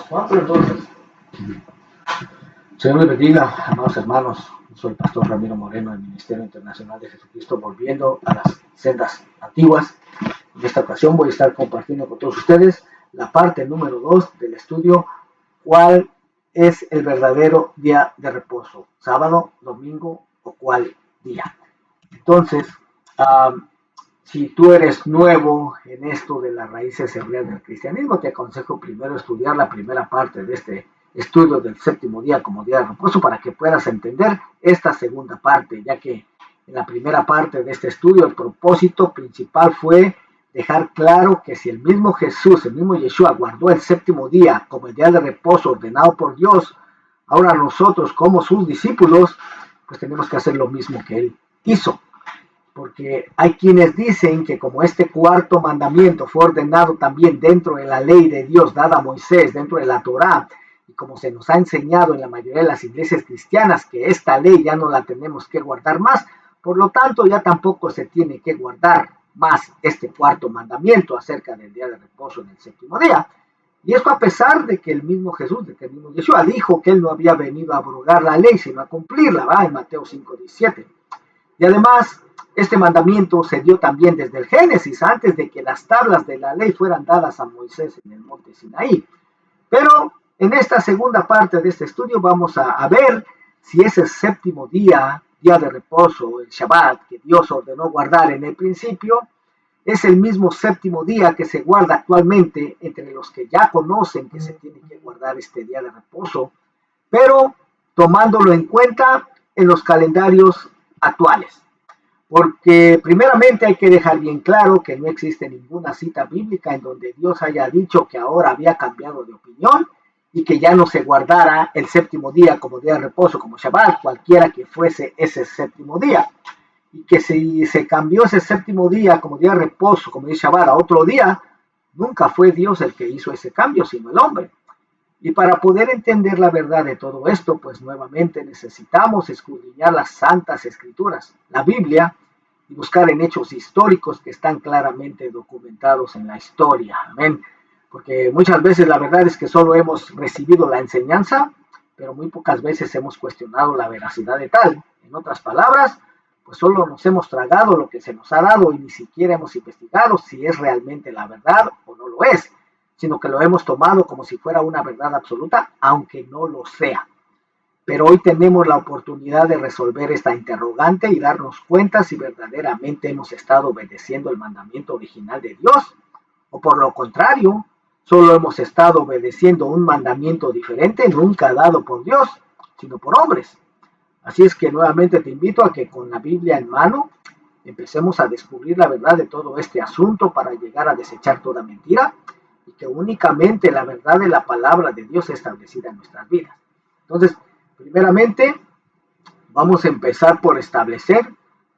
Empezamos, ¿no? Pero entonces, Señor les bendiga, amados hermanos. Soy el pastor Ramiro Moreno del Ministerio Internacional de Jesucristo, volviendo a las sendas antiguas. En esta ocasión voy a estar compartiendo con todos ustedes la parte número 2 del estudio, ¿cuál es el verdadero día de reposo? ¿Sábado, domingo o cuál día? Entonces, si tú eres nuevo en esto de las raíces hebreas del cristianismo, te aconsejo primero estudiar la primera parte de este estudio del séptimo día como día de reposo para que puedas entender esta segunda parte, ya que en la primera parte de este estudio el propósito principal fue dejar claro que si el mismo Jesús, el mismo Yeshua, guardó el séptimo día como el día de reposo ordenado por Dios, ahora nosotros como sus discípulos, pues tenemos que hacer lo mismo que Él hizo. Porque hay quienes dicen que como este cuarto mandamiento fue ordenado también dentro de la ley de Dios dada a Moisés, dentro de la Torá, y como se nos ha enseñado en la mayoría de las iglesias cristianas que esta ley ya no la tenemos que guardar más, por lo tanto ya tampoco se tiene que guardar más este cuarto mandamiento acerca del día de reposo en el séptimo día. Y esto a pesar de que el mismo Jesús, de que el mismo Yeshua dijo que él no había venido a abrogar la ley, sino a cumplirla, ¿va? En Mateo 5:17. Y además, este mandamiento se dio también desde el Génesis, antes de que las tablas de la ley fueran dadas a Moisés en el monte Sinaí. Pero en esta segunda parte de este estudio vamos a ver si ese séptimo día, día de reposo, el Shabbat, que Dios ordenó guardar en el principio, es el mismo séptimo día que se guarda actualmente entre los que ya conocen que se tiene que guardar este día de reposo, pero tomándolo en cuenta en los calendarios actuales. Porque primeramente hay que dejar bien claro que no existe ninguna cita bíblica en donde Dios haya dicho que ahora había cambiado de opinión y que ya no se guardara el séptimo día como día de reposo, como Shabbat, cualquiera que fuese ese séptimo día. Y que si se cambió ese séptimo día como día de reposo, como dice Shabbat, a otro día, nunca fue Dios el que hizo ese cambio, sino el hombre. Y para poder entender la verdad de todo esto, pues nuevamente necesitamos escudriñar las santas escrituras, la Biblia, y buscar en hechos históricos que están claramente documentados en la historia. Amén. Porque muchas veces la verdad es que solo hemos recibido la enseñanza, pero muy pocas veces hemos cuestionado la veracidad de tal. En otras palabras, pues solo nos hemos tragado lo que se nos ha dado y ni siquiera hemos investigado si es realmente la verdad o no lo es, sino que lo hemos tomado como si fuera una verdad absoluta, aunque no lo sea. Pero hoy tenemos la oportunidad de resolver esta interrogante y darnos cuenta si verdaderamente hemos estado obedeciendo el mandamiento original de Dios, o por lo contrario, solo hemos estado obedeciendo un mandamiento diferente, nunca dado por Dios, sino por hombres. Así es que nuevamente te invito a que con la Biblia en mano empecemos a descubrir la verdad de todo este asunto para llegar a desechar toda mentira y que únicamente la verdad de la palabra de Dios es establecida en nuestras vidas. Entonces, primeramente, vamos a empezar por establecer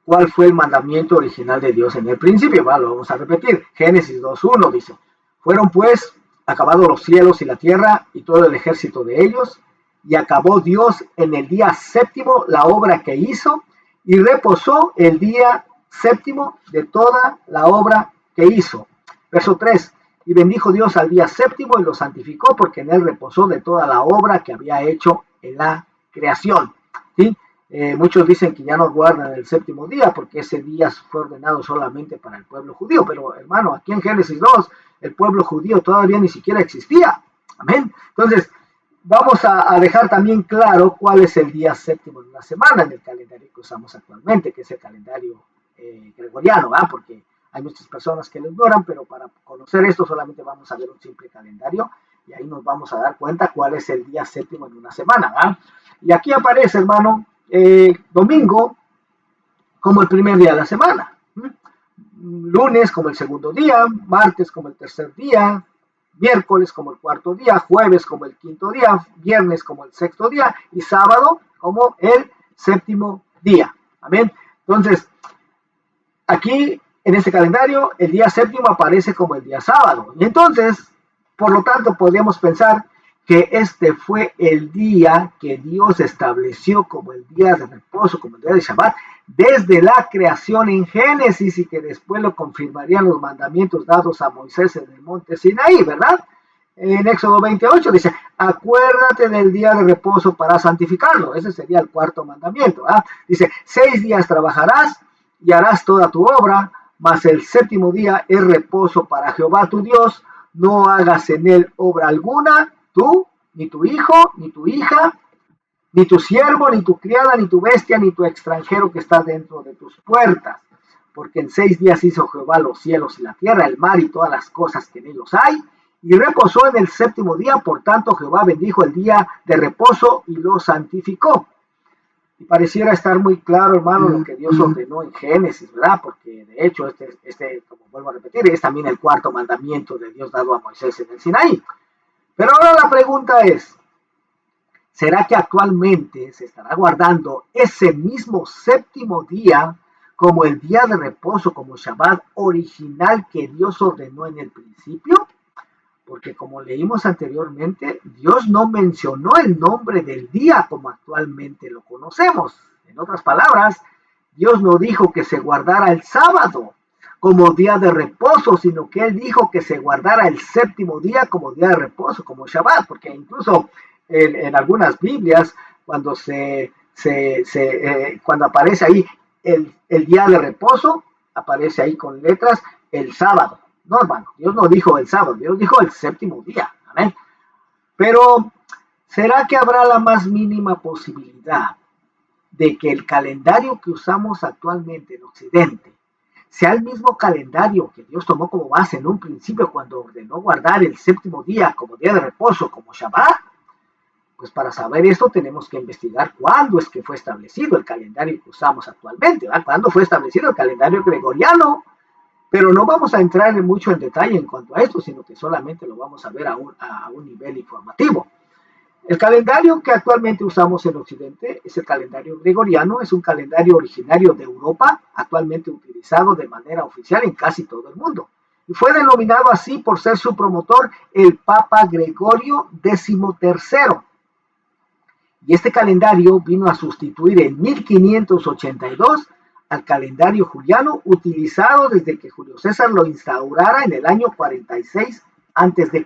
cuál fue el mandamiento original de Dios en el principio. ¿Va? Lo vamos a repetir. Génesis 2:1 dice, fueron pues acabados los cielos y la tierra y todo el ejército de ellos, y acabó Dios en el día séptimo la obra que hizo, y reposó el día séptimo de toda la obra que hizo. Verso 3, y bendijo Dios al día séptimo y lo santificó, porque en él reposó de toda la obra que había hecho en la creación. ¿Sí? Muchos dicen que ya no guardan el séptimo día porque ese día fue ordenado solamente para el pueblo judío, pero hermano, aquí en Génesis 2 el pueblo judío todavía ni siquiera existía. Amén. Entonces, vamos a dejar también claro cuál es el día séptimo de la semana en el calendario que usamos actualmente, que es el calendario gregoriano, ¿va? Porque hay muchas personas que lo ignoran, pero para conocer esto solamente vamos a ver un simple calendario y ahí nos vamos a dar cuenta cuál es el día séptimo en una semana, ¿va? Y aquí aparece, hermano, domingo como el primer día de la semana, lunes como el segundo día, martes como el tercer día, miércoles como el cuarto día, jueves como el quinto día, viernes como el sexto día y sábado como el séptimo día. Amén. Entonces, aquí en este calendario el día séptimo aparece como el día sábado. Y entonces, por lo tanto, podríamos pensar que este fue el día que Dios estableció como el día de reposo, como el día de Shabbat, desde la creación en Génesis y que después lo confirmarían los mandamientos dados a Moisés en el monte Sinaí, ¿verdad? En Éxodo 28 dice, acuérdate del día de reposo para santificarlo. Ese sería el cuarto mandamiento. Dice, 6 días trabajarás y harás toda tu obra, mas el séptimo día es reposo para Jehová tu Dios. No hagas en él obra alguna, tú, ni tu hijo, ni tu hija, ni tu siervo, ni tu criada, ni tu bestia, ni tu extranjero que está dentro de tus puertas. Porque en 6 días hizo Jehová los cielos y la tierra, el mar y todas las cosas que en ellos hay, y reposó en el séptimo día. Por tanto Jehová bendijo el día de reposo y lo santificó. Y pareciera estar muy claro, hermano, lo que Dios ordenó en Génesis, ¿verdad? Porque de hecho como vuelvo a repetir, es también el cuarto mandamiento de Dios dado a Moisés en el Sinaí. Pero ahora la pregunta es, ¿será que actualmente se estará guardando ese mismo séptimo día como el día de reposo, como Shabbat original que Dios ordenó en el principio? Porque como leímos anteriormente, Dios no mencionó el nombre del día como actualmente lo conocemos. En otras palabras, Dios no dijo que se guardara el sábado como día de reposo, sino que Él dijo que se guardara el séptimo día como día de reposo, como Shabbat, porque incluso en algunas Biblias, cuando cuando aparece ahí el día de reposo, aparece ahí con letras el sábado. No, hermano, Dios no dijo el sábado, Dios dijo el séptimo día. Amén. Pero, ¿será que habrá la más mínima posibilidad de que el calendario que usamos actualmente en Occidente sea el mismo calendario que Dios tomó como base en un principio cuando ordenó guardar el séptimo día como día de reposo, como Shabbat? Pues para saber esto tenemos que investigar cuándo es que fue establecido el calendario que usamos actualmente, ¿verdad? ¿Cuándo fue establecido el calendario gregoriano? Pero no vamos a entrar mucho en detalle en cuanto a esto, sino que solamente lo vamos a ver a un nivel informativo. El calendario que actualmente usamos en Occidente es el calendario gregoriano, es un calendario originario de Europa, actualmente utilizado de manera oficial en casi todo el mundo. Y fue denominado así por ser su promotor el Papa Gregorio XIII. Y este calendario vino a sustituir en 1582 al calendario juliano utilizado desde que Julio César lo instaurara en el año 46 a.C.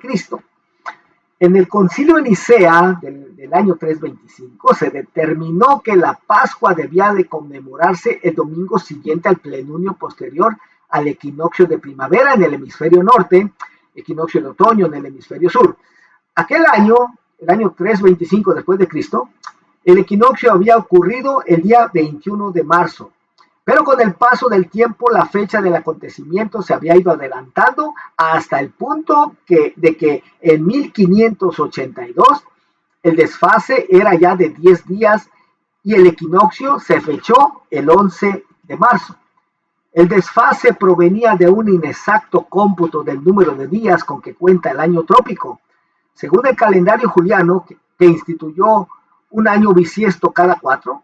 En el concilio de Nicea del año 325 se determinó que la Pascua debía de conmemorarse el domingo siguiente al plenunio posterior al equinoccio de primavera en el hemisferio norte, equinoccio de otoño en el hemisferio sur. Aquel año, el año 325 después de Cristo, el equinoccio había ocurrido el día 21 de marzo. Pero con el paso del tiempo, la fecha del acontecimiento se había ido adelantando hasta el punto de que en 1582 el desfase era ya de 10 días y el equinoccio se fechó el 11 de marzo. El desfase provenía de un inexacto cómputo del número de días con que cuenta el año trópico. Según el calendario juliano, que instituyó un año bisiesto cada 4,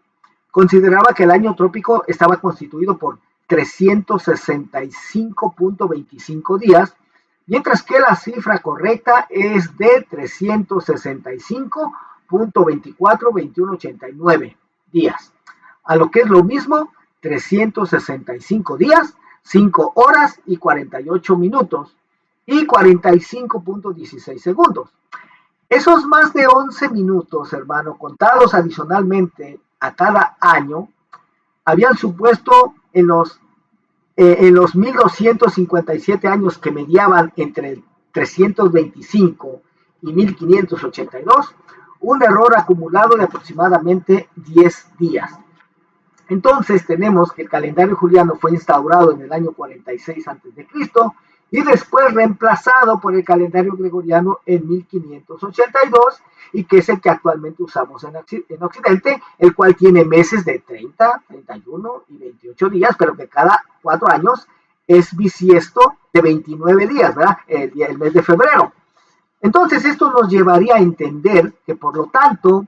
consideraba que el año trópico estaba constituido por 365.25 días, mientras que la cifra correcta es de 365.242189 días, a lo que es lo mismo 365 días, 5 horas y 48 minutos y 45.16 segundos. Esos más de 11 minutos, hermano, contados adicionalmente a cada año, habían supuesto en los 1257 años que mediaban entre 325 y 1582, un error acumulado de aproximadamente 10 días. Entonces tenemos que el calendario juliano fue instaurado en el año 46 a.C. y después reemplazado por el calendario gregoriano en 1582 y que es el que actualmente usamos en Occidente, el cual tiene meses de 30, 31 y 28 días, pero que cada 4 años es bisiesto de 29 días, ¿verdad? El mes de febrero. Entonces esto nos llevaría a entender que por lo tanto,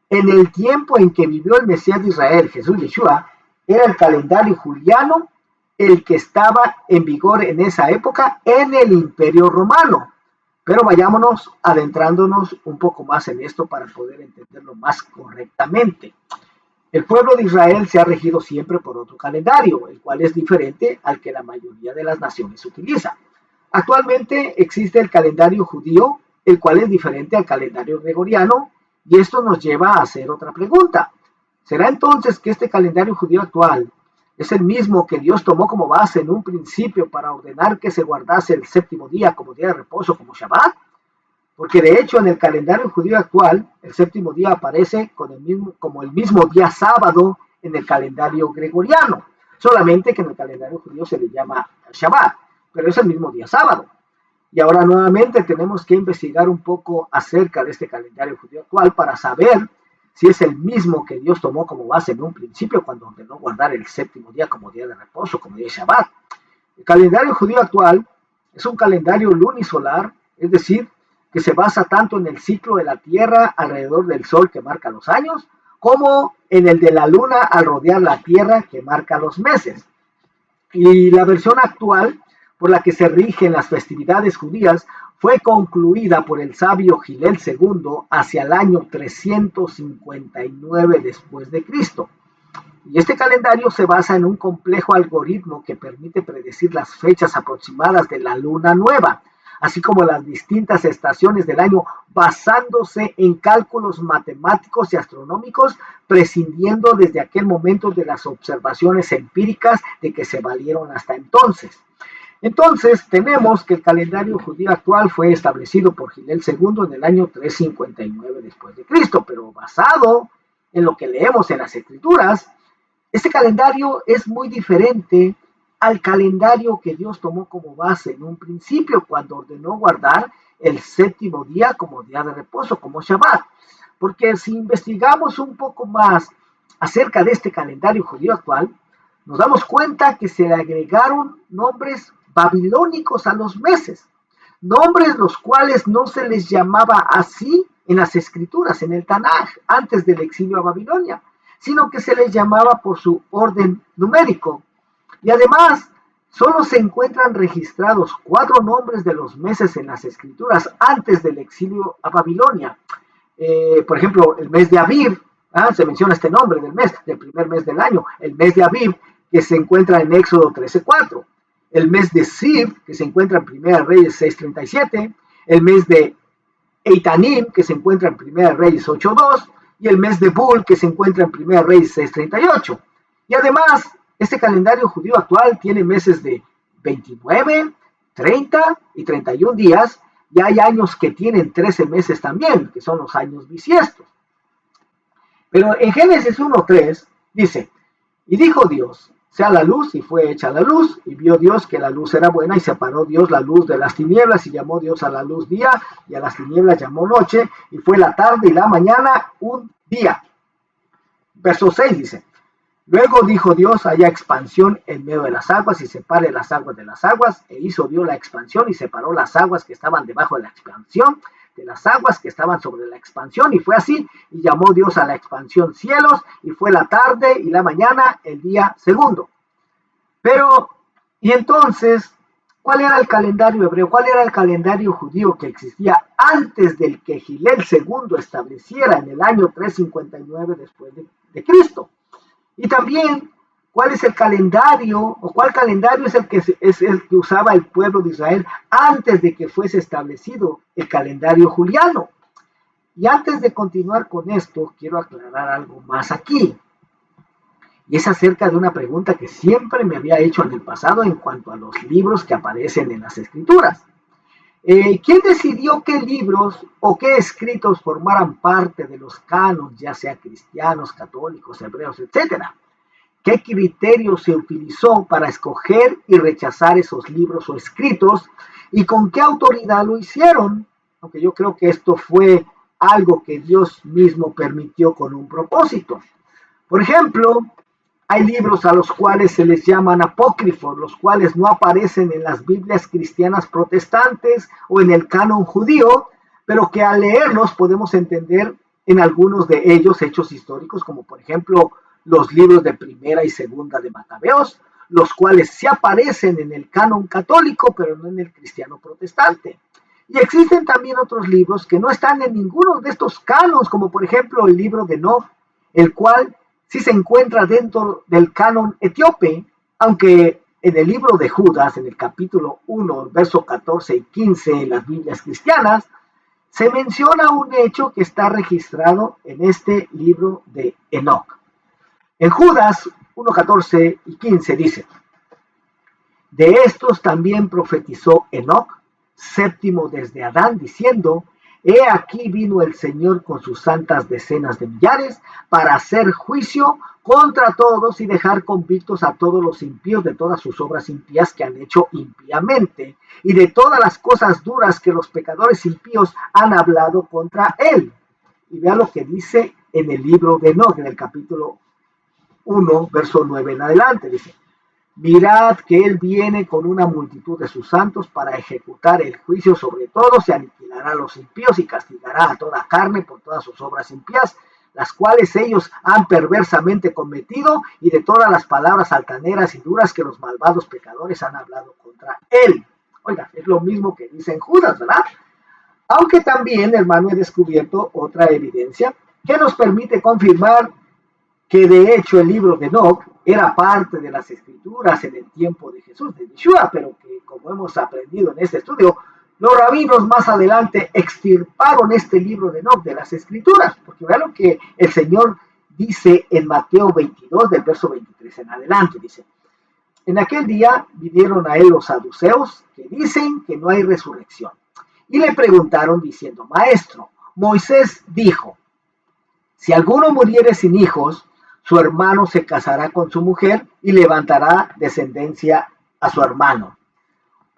en el tiempo en que vivió el Mesías de Israel, Jesús Yeshua, era el calendario juliano el que estaba en vigor en esa época en el Imperio Romano. Pero vayámonos adentrándonos un poco más en esto para poder entenderlo más correctamente. El pueblo de Israel se ha regido siempre por otro calendario, el cual es diferente al que la mayoría de las naciones utiliza. Actualmente existe el calendario judío, el cual es diferente al calendario gregoriano, y esto nos lleva a hacer otra pregunta. ¿Será entonces que este calendario judío actual es el mismo que Dios tomó como base en un principio para ordenar que se guardase el séptimo día como día de reposo, como Shabbat? Porque de hecho en el calendario judío actual, el séptimo día aparece como el mismo día sábado en el calendario gregoriano, solamente que en el calendario judío se le llama Shabbat, pero es el mismo día sábado. Y ahora nuevamente tenemos que investigar un poco acerca de este calendario judío actual para saber si es el mismo que Dios tomó como base en un principio cuando ordenó guardar el séptimo día como día de reposo, como día de Shabbat. El calendario judío actual es un calendario lunisolar, es decir, que se basa tanto en el ciclo de la Tierra alrededor del Sol que marca los años, como en el de la Luna al rodear la Tierra que marca los meses. Y la versión actual por la que se rigen las festividades judías fue concluida por el sabio Gilel II hacia el año 359 después de Cristo. Y este calendario se basa en un complejo algoritmo que permite predecir las fechas aproximadas de la luna nueva, así como las distintas estaciones del año, basándose en cálculos matemáticos y astronómicos, prescindiendo desde aquel momento de las observaciones empíricas de que se valieron hasta entonces. Entonces, tenemos que el calendario judío actual fue establecido por Gilel II en el año 359 después de Cristo, pero basado en lo que leemos en las Escrituras, este calendario es muy diferente al calendario que Dios tomó como base en un principio cuando ordenó guardar el séptimo día como día de reposo, como Shabbat. Porque si investigamos un poco más acerca de este calendario judío actual, nos damos cuenta que se le agregaron nombres babilónicos a los meses, nombres los cuales no se les llamaba así en las escrituras, en el Tanaj, antes del exilio a Babilonia, sino que se les llamaba por su orden numérico. Y además, solo se encuentran registrados 4 nombres de los meses en las escrituras antes del exilio a Babilonia. Por ejemplo, el mes de Aviv, se menciona este nombre del mes, del primer mes del año, el mes de Aviv, que se encuentra en Éxodo 13:4. El mes de Siv, que se encuentra en 1 Reyes 6:37, el mes de Eitanim, que se encuentra en 1 Reyes 8:2, y el mes de Bul, que se encuentra en 1 Reyes 6:38. Y además, este calendario judío actual tiene meses de 29, 30 y 31 días, y hay años que tienen 13 meses también, que son los años bisiestos. Pero en Génesis 1:3 dice, y dijo Dios, sea la luz, y fue hecha la luz, y vio Dios que la luz era buena, y separó Dios la luz de las tinieblas, y llamó Dios a la luz día, y a las tinieblas llamó noche, y fue la tarde y la mañana un día. Verso 6 dice, luego dijo Dios, haya expansión en medio de las aguas, y separe las aguas de las aguas, e hizo Dios la expansión, y separó las aguas que estaban debajo de la expansión, de las aguas que estaban sobre la expansión, y fue así, y llamó Dios a la expansión cielos, y fue la tarde y la mañana el día segundo. Pero, y entonces, ¿cuál era el calendario hebreo? ¿Cuál era el calendario judío que existía antes del que Gilel II estableciera en el año 359 después de Cristo? Y también, ¿cuál es el calendario, o cuál calendario es el que usaba el pueblo de Israel antes de que fuese establecido el calendario juliano? Y antes de continuar con esto, quiero aclarar algo más aquí. Y es acerca de una pregunta que siempre me había hecho en el pasado en cuanto a los libros que aparecen en las escrituras. ¿Quién decidió qué libros o qué escritos formaran parte de los cánones, ya sea cristianos, católicos, hebreos, etcétera? ¿Qué criterio se utilizó para escoger y rechazar esos libros o escritos? ¿Y con qué autoridad lo hicieron? Aunque yo creo que esto fue algo que Dios mismo permitió con un propósito. Por ejemplo, hay libros a los cuales se les llaman apócrifos, los cuales no aparecen en las Biblias cristianas protestantes o en el canon judío, pero que al leerlos podemos entender en algunos de ellos hechos históricos, como por ejemplo los libros de Primera y Segunda de Macabeos, los cuales sí aparecen en el canon católico, pero no en el cristiano protestante. Y existen también otros libros que no están en ninguno de estos canons, como por ejemplo el libro de Enoch, el cual sí se encuentra dentro del canon etíope, aunque en el libro de Judas, en el capítulo 1, verso 14 y 15 en las Biblias cristianas, se menciona un hecho que está registrado en este libro de Enoc. En Judas 1:14 y 15 dice: de estos también profetizó Enoc, séptimo desde Adán, diciendo: he aquí vino el Señor con sus santas decenas de millares para hacer juicio contra todos y dejar convictos a todos los impíos de todas sus obras impías que han hecho impíamente y de todas las cosas duras que los pecadores impíos han hablado contra él. Y vea lo que dice en el libro de Enoc, en el capítulo 1, verso 9 en adelante. Dice: mirad que él viene con una multitud de sus santos para ejecutar el juicio sobre todos y aniquilará a los impíos y castigará a toda carne por todas sus obras impías, las cuales ellos han perversamente cometido, y de todas las palabras altaneras y duras que los malvados pecadores han hablado contra él. Oiga, es lo mismo que dice en Judas, ¿verdad? Aunque también, hermano, he descubierto otra evidencia que nos permite confirmar que de hecho el libro de Enoc era parte de las escrituras en el tiempo de Jesús, de Yeshua, pero que, como hemos aprendido en este estudio, los rabinos más adelante extirparon este libro de Enoc de las escrituras, porque vean lo que el Señor dice en Mateo 22, del verso 23 en adelante. Dice: en aquel día vinieron a él los saduceos, que dicen que no hay resurrección, y le preguntaron diciendo: maestro, Moisés dijo, si alguno muriere sin hijos, su hermano se casará con su mujer y levantará descendencia a su hermano.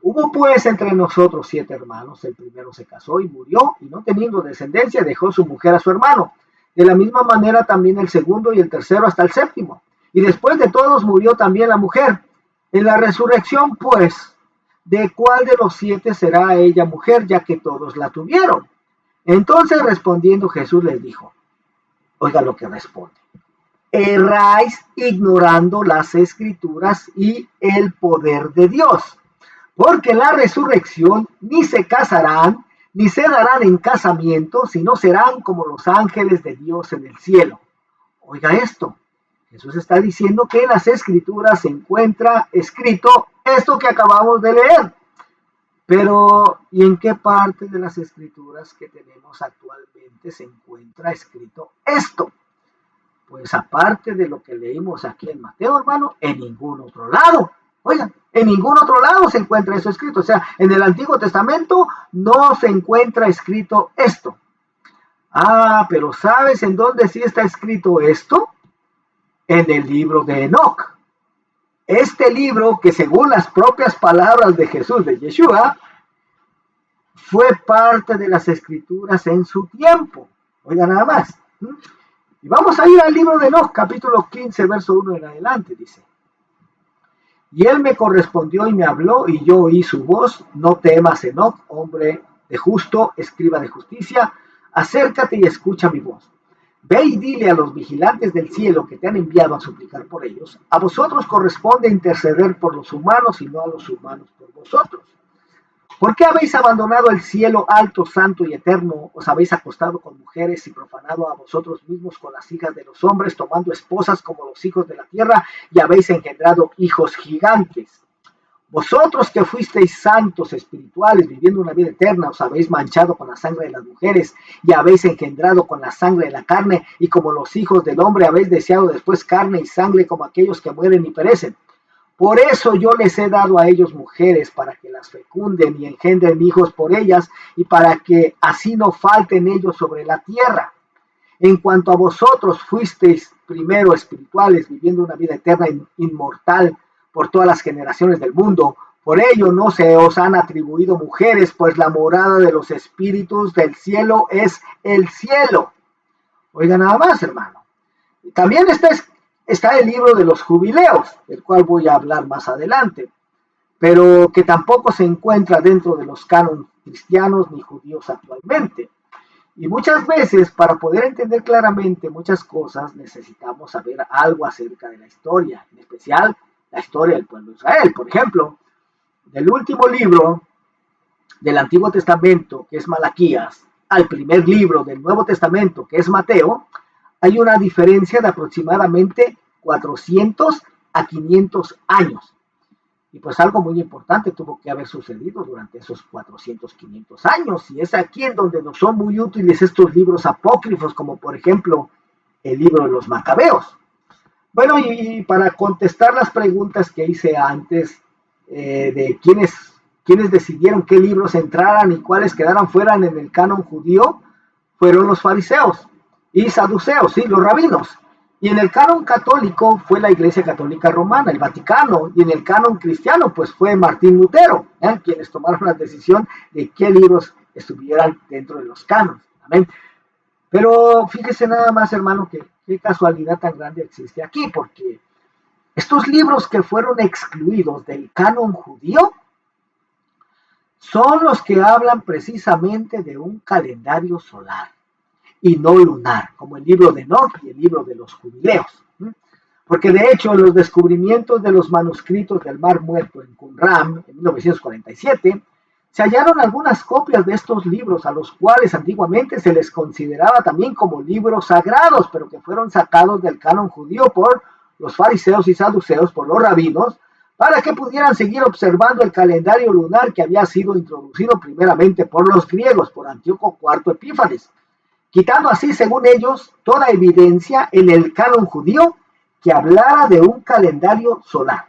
Hubo pues entre nosotros 7 hermanos, el primero se casó y murió, y no teniendo descendencia dejó su mujer a su hermano. De la misma manera también el segundo y el tercero hasta el séptimo. Y después de todos murió también la mujer. En la resurrección pues, ¿de cuál de los 7 será ella mujer, ya que todos la tuvieron? Entonces respondiendo Jesús les dijo, oiga lo que responde: erráis ignorando las escrituras y el poder de Dios, porque en la resurrección ni se casarán, ni se darán en casamiento, sino serán como los ángeles de Dios en el cielo. Oiga esto, Jesús está diciendo que en las escrituras se encuentra escrito esto que acabamos de leer. Pero, ¿y en qué parte de las escrituras que tenemos actualmente se encuentra escrito esto? Pues aparte de lo que leímos aquí en Mateo, hermano, en ningún otro lado. Oigan, en ningún otro lado se encuentra eso escrito. O sea, en el Antiguo Testamento no se encuentra escrito esto. Ah, pero ¿sabes en dónde sí está escrito esto? En el libro de Enoc. Este libro que, según las propias palabras de Jesús, de Yeshua, fue parte de las escrituras en su tiempo. Oigan nada más. Y vamos a ir al libro de Enoc, capítulo 15, verso 1 en adelante, dice: y él me correspondió y me habló, y yo oí su voz: no temas, Enoc, hombre de justo, escriba de justicia, acércate y escucha mi voz. Ve y dile a los vigilantes del cielo que te han enviado a suplicar por ellos: a vosotros corresponde interceder por los humanos y no a los humanos por vosotros. ¿Por qué habéis abandonado el cielo alto, santo y eterno? Os habéis acostado con mujeres y profanado a vosotros mismos con las hijas de los hombres, tomando esposas como los hijos de la tierra, y habéis engendrado hijos gigantes. Vosotros que fuisteis santos espirituales, viviendo una vida eterna, os habéis manchado con la sangre de las mujeres y habéis engendrado con la sangre de la carne, y como los hijos del hombre habéis deseado después carne y sangre como aquellos que mueren y perecen. Por eso yo les he dado a ellos mujeres, para que las fecunden y engendren hijos por ellas, y para que así no falten ellos sobre la tierra. En cuanto a vosotros, fuisteis primero espirituales, viviendo una vida eterna inmortal por todas las generaciones del mundo. Por ello no se os han atribuido mujeres, pues la morada de los espíritus del cielo es el cielo. Oiga nada más, hermano. También está el libro de los jubileos, del cual voy a hablar más adelante, pero que tampoco se encuentra dentro de los cánones cristianos ni judíos actualmente. Y muchas veces, para poder entender claramente muchas cosas, necesitamos saber algo acerca de la historia, en especial la historia del pueblo de Israel. Por ejemplo, del último libro del Antiguo Testamento, que es Malaquías, al primer libro del Nuevo Testamento, que es Mateo, hay una diferencia de aproximadamente 400 a 500 años. Y pues algo muy importante tuvo que haber sucedido durante esos 400, 500 años. Y es aquí en donde nos son muy útiles estos libros apócrifos, como por ejemplo el libro de los Macabeos. Bueno, y para contestar las preguntas que hice antes de quiénes decidieron qué libros entraran y cuáles quedaran fuera en el canon judío, fueron los fariseos y saduceos, sí, los rabinos. Y en el canon católico fue la Iglesia Católica Romana, el Vaticano, y en el canon cristiano pues fue Martín Lutero, quienes tomaron la decisión de qué libros estuvieran dentro de los canons. Amén. Pero fíjese nada más, hermano, que qué casualidad tan grande existe aquí, porque estos libros que fueron excluidos del canon judío son los que hablan precisamente de un calendario solar y no lunar, como el libro de Enoc y el libro de los jubileos. Porque de hecho los descubrimientos de los manuscritos del Mar Muerto en Qumran en 1947, se hallaron algunas copias de estos libros a los cuales antiguamente se les consideraba también como libros sagrados, pero que fueron sacados del canon judío por los fariseos y saduceos, por los rabinos, para que pudieran seguir observando el calendario lunar que había sido introducido primeramente por los griegos, por Antíoco IV Epífanes, quitando así, según ellos, toda evidencia en el canon judío que hablara de un calendario solar.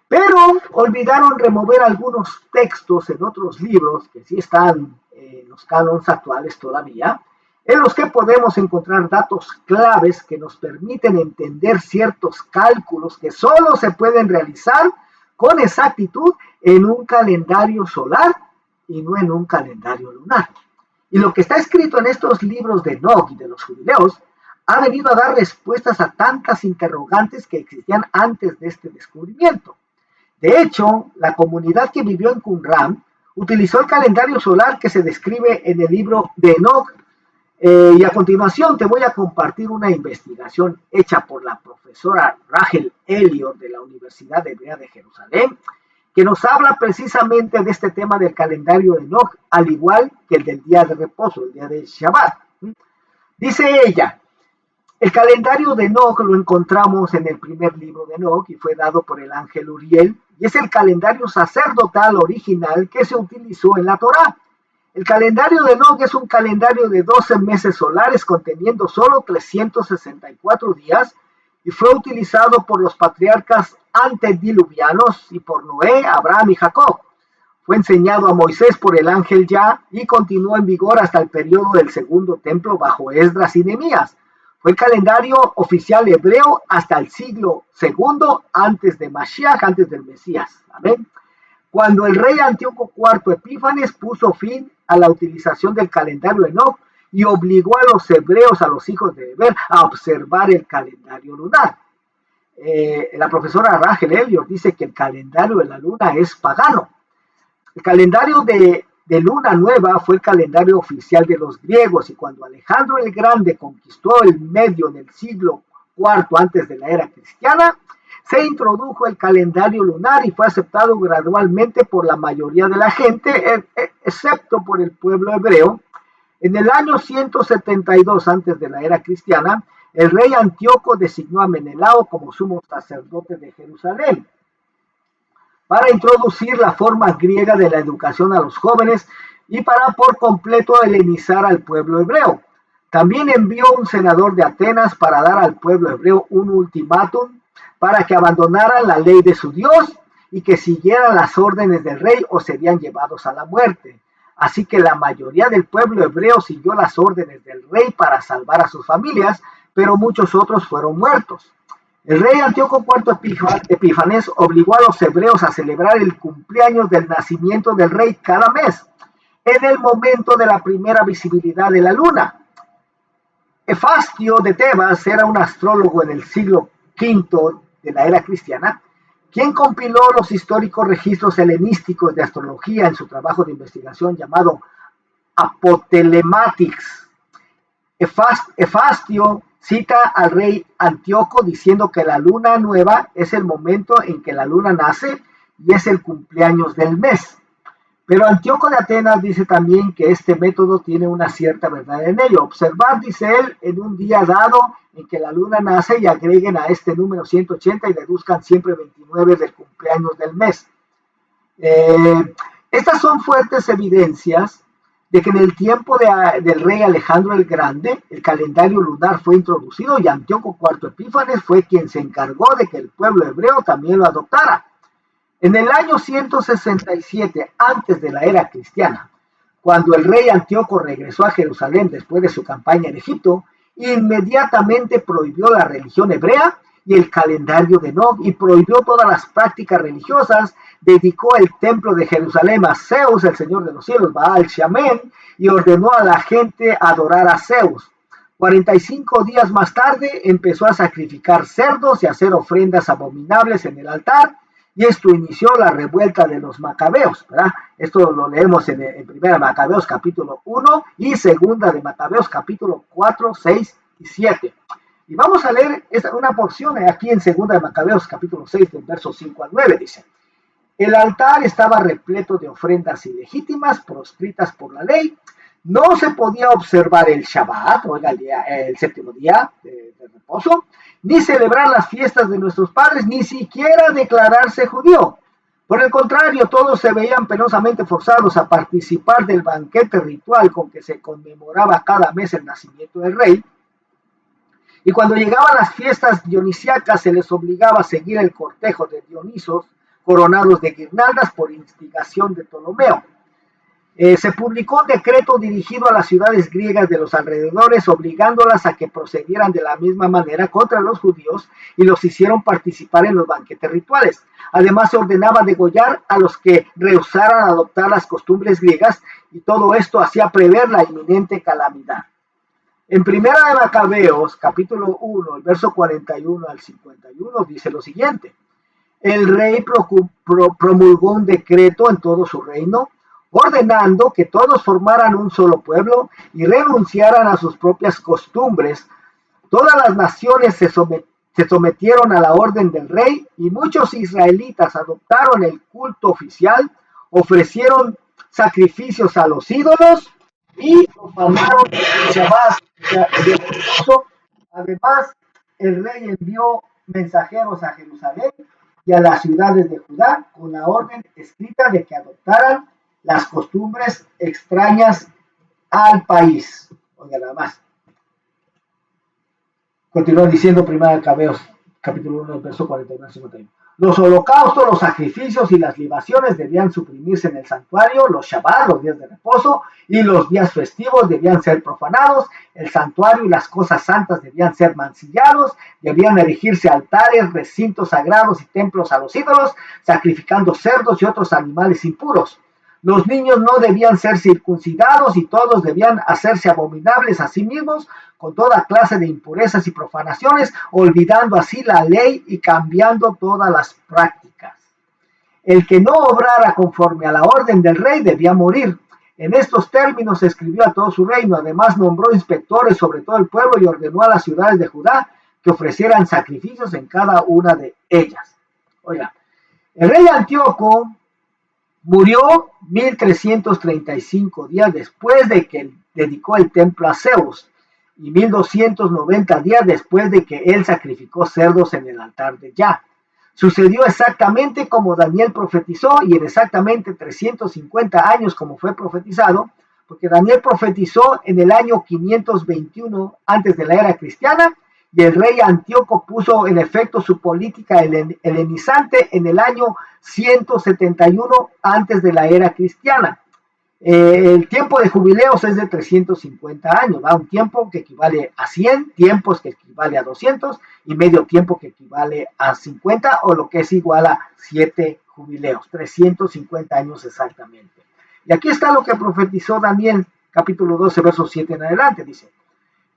Pero olvidaron remover algunos textos en otros libros que sí están en los canons actuales todavía, en los que podemos encontrar datos claves que nos permiten entender ciertos cálculos que solo se pueden realizar con exactitud en un calendario solar y no en un calendario lunar. Y lo que está escrito en estos libros de Enoc y de los jubileos ha venido a dar respuestas a tantas interrogantes que existían antes de este descubrimiento. De hecho, la comunidad que vivió en Qumran utilizó el calendario solar que se describe en el libro de Enoc. Y a continuación te voy a compartir una investigación hecha por la profesora Rachel Elliott de la Universidad Hebrea de Jerusalén, que nos habla precisamente de este tema del calendario de Enoc, al igual que el del día de reposo, el día de Shabbat. Dice ella, el calendario de Enoc lo encontramos en el primer libro de Enoc y fue dado por el ángel Uriel, y es el calendario sacerdotal original que se utilizó en la Torá. El calendario de Enoc es un calendario de 12 meses solares conteniendo solo 364 días y fue utilizado por los patriarcas antediluvianos y por Noé, Abraham y Jacob. Fue enseñado a Moisés por el ángel Yah y continuó en vigor hasta el periodo del segundo templo bajo Esdras y Nehemías. Fue el calendario oficial hebreo hasta el siglo II antes de Mashiach, antes del Mesías. Amén. Cuando el rey Antíoco IV Epífanes puso fin a la utilización del calendario Enoc y obligó a los hebreos, a los hijos de Eber, a observar el calendario lunar. La profesora Rachel Elliott dice que el calendario de la luna es pagano. El calendario de luna nueva fue el calendario oficial de los griegos, y cuando Alejandro el Grande conquistó el Medio en el siglo IV antes de la era cristiana, se introdujo el calendario lunar y fue aceptado gradualmente por la mayoría de la gente, excepto por el pueblo hebreo. En el año 172 antes de la era cristiana, el rey Antíoco designó a Menelao como sumo sacerdote de Jerusalén para introducir la forma griega de la educación a los jóvenes y para por completo helenizar al pueblo hebreo. También envió un senador de Atenas para dar al pueblo hebreo un ultimátum para que abandonaran la ley de su Dios y que siguieran las órdenes del rey o serían llevados a la muerte. Así que la mayoría del pueblo hebreo siguió las órdenes del rey para salvar a sus familias, pero muchos otros fueron muertos. El rey Antíoco IV Epífanes obligó a los hebreos a celebrar el cumpleaños del nacimiento del rey cada mes, en el momento de la primera visibilidad de la luna. Hefastio de Tebas era un astrólogo en el siglo V de la era cristiana, quien compiló los históricos registros helenísticos de astrología en su trabajo de investigación llamado Apotelematics. Hefastio cita al rey Antíoco diciendo que la luna nueva es el momento en que la luna nace y es el cumpleaños del mes. Pero Antíoco de Atenas dice también que este método tiene una cierta verdad en ello. Observar, dice él, en un día dado en que la luna nace y agreguen a este número 180 y deduzcan siempre 29 del cumpleaños del mes. Estas son fuertes evidencias de que en el tiempo del rey Alejandro el Grande, el calendario lunar fue introducido y Antíoco IV Epífanes fue quien se encargó de que el pueblo hebreo también lo adoptara. En el año 167 antes de la era cristiana, cuando el rey Antíoco regresó a Jerusalén después de su campaña en Egipto, inmediatamente prohibió la religión hebrea y el calendario de Nog y prohibió todas las prácticas religiosas, dedicó el templo de Jerusalén a Zeus, el Señor de los cielos, Baal Shamen, y ordenó a la gente a adorar a Zeus. 45 días más tarde empezó a sacrificar cerdos y a hacer ofrendas abominables en el altar, y esto inició la revuelta de los macabeos, ¿verdad? Esto lo leemos en Primera Macabeos capítulo 1 y Segunda de Macabeos capítulo 4, 6 y 7. Y vamos a leer una porción aquí en Segunda de Macabeos capítulo 6 del verso 5 al 9, dice: el altar estaba repleto de ofrendas ilegítimas proscritas por la ley. No se podía observar el Shabbat, oiga, el séptimo día de reposo, ni celebrar las fiestas de nuestros padres, ni siquiera declararse judío. Por el contrario, todos se veían penosamente forzados a participar del banquete ritual con que se conmemoraba cada mes el nacimiento del rey. Y cuando llegaban las fiestas dionisíacas, se les obligaba a seguir el cortejo de Dionisos, coronados de guirnaldas por instigación de Ptolomeo. Se publicó un decreto dirigido a las ciudades griegas de los alrededores, obligándolas a que procedieran de la misma manera contra los judíos y los hicieron participar en los banquetes rituales. Además, se ordenaba degollar a los que rehusaran adoptar las costumbres griegas, y todo esto hacía prever la inminente calamidad. En Primera de Macabeos, capítulo 1, el verso 41 al 51, dice lo siguiente: el rey promulgó un decreto en todo su reino, ordenando que todos formaran un solo pueblo y renunciaran a sus propias costumbres. Todas las naciones se sometieron a la orden del rey, y muchos israelitas adoptaron el culto oficial, ofrecieron sacrificios a los ídolos y profanaron el Shabbat. Además, el rey envió mensajeros a Jerusalén y a las ciudades de Judá con la orden escrita de que adoptaran las costumbres extrañas al país. Oiga, nada más. Continúa diciendo Primera de Macabeos, capítulo 1, verso 41 al 51. Los holocaustos, los sacrificios y las libaciones debían suprimirse en el santuario, los Shabbat, los días de reposo, y los días festivos debían ser profanados, el santuario y las cosas santas debían ser mancillados, debían erigirse altares, recintos sagrados y templos a los ídolos, sacrificando cerdos y otros animales impuros. Los niños no debían ser circuncidados y todos debían hacerse abominables a sí mismos con toda clase de impurezas y profanaciones, olvidando así la ley y cambiando todas las prácticas. El que no obrara conforme a la orden del rey debía morir. En estos términos escribió a todo su reino. Además nombró inspectores sobre todo el pueblo y ordenó a las ciudades de Judá que ofrecieran sacrificios en cada una de ellas. Oiga, el rey Antíoco murió 1335 días después de que dedicó el templo a Zeus, y 1290 días después de que él sacrificó cerdos en el altar de Yah. Sucedió exactamente como Daniel profetizó, y en exactamente 350 años como fue profetizado, porque Daniel profetizó en el año 521 antes de la era cristiana, y el rey Antíoco puso en efecto su política helenizante en el año 171 antes de la era cristiana. El tiempo de jubileos es de 350 años, ¿va? Un tiempo que equivale a 100, tiempos que equivale a 200 y medio tiempo que equivale a 50, o lo que es igual a 7 jubileos, 350 años exactamente. Y aquí está lo que profetizó Daniel, capítulo 12, versos 7 en adelante, dice: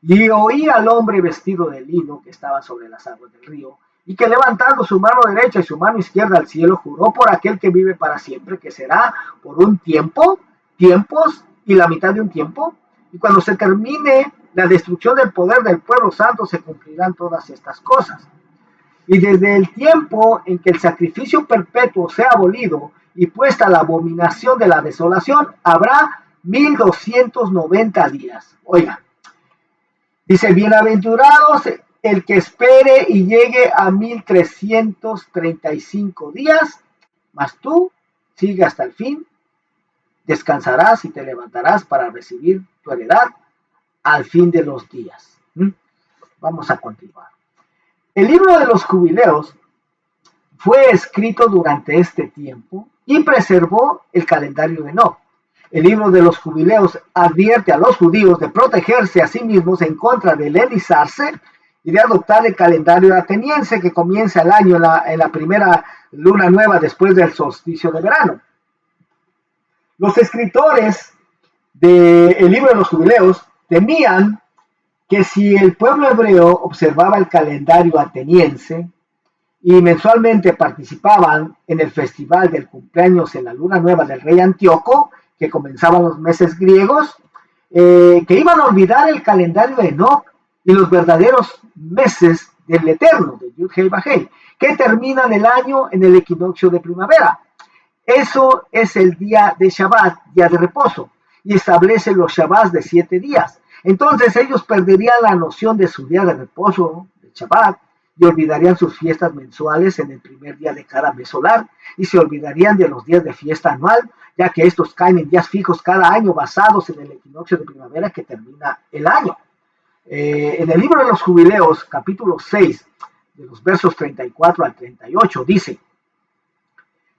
y oí al hombre vestido de lino que estaba sobre las aguas del río, y que levantando su mano derecha y su mano izquierda al cielo, juró por aquel que vive para siempre, que será por un tiempo, tiempos y la mitad de un tiempo, y cuando se termine la destrucción del poder del pueblo santo, se cumplirán todas estas cosas. Y desde el tiempo en que el sacrificio perpetuo sea abolido y puesta la abominación de la desolación, habrá 1290 días. Oiga, dice: bienaventurados el que espere y llegue a 1335 días, mas tú sigue hasta el fin, descansarás y te levantarás para recibir tu heredad al fin de los días. Vamos a continuar. El libro de los jubileos fue escrito durante este tiempo y preservó el calendario de Enoc. El libro de los jubileos advierte a los judíos de protegerse a sí mismos en contra de helenizarse y de adoptar el calendario ateniense que comienza el año en la primera luna nueva después del solsticio de verano. Los escritores del libro de los jubileos temían que si el pueblo hebreo observaba el calendario ateniense y mensualmente participaban en el festival del cumpleaños en la luna nueva del rey Antíoco, que comenzaban los meses griegos, que iban a olvidar el calendario de Enoc y los verdaderos meses del Eterno, de Yud-Hei Vah-Hei, que terminan el año en el equinoccio de primavera. Eso es el día de Shabbat, día de reposo, y establece los Shabbats de 7 días. Entonces ellos perderían la noción de su día de reposo, de Shabbat, y olvidarían sus fiestas mensuales en el primer día de cada mes solar, y se olvidarían de los días de fiesta anual, ya que estos caen en días fijos cada año basados en el equinoccio de primavera que termina el año. En el libro de los jubileos, capítulo 6, de los versos 34 al 38, dice: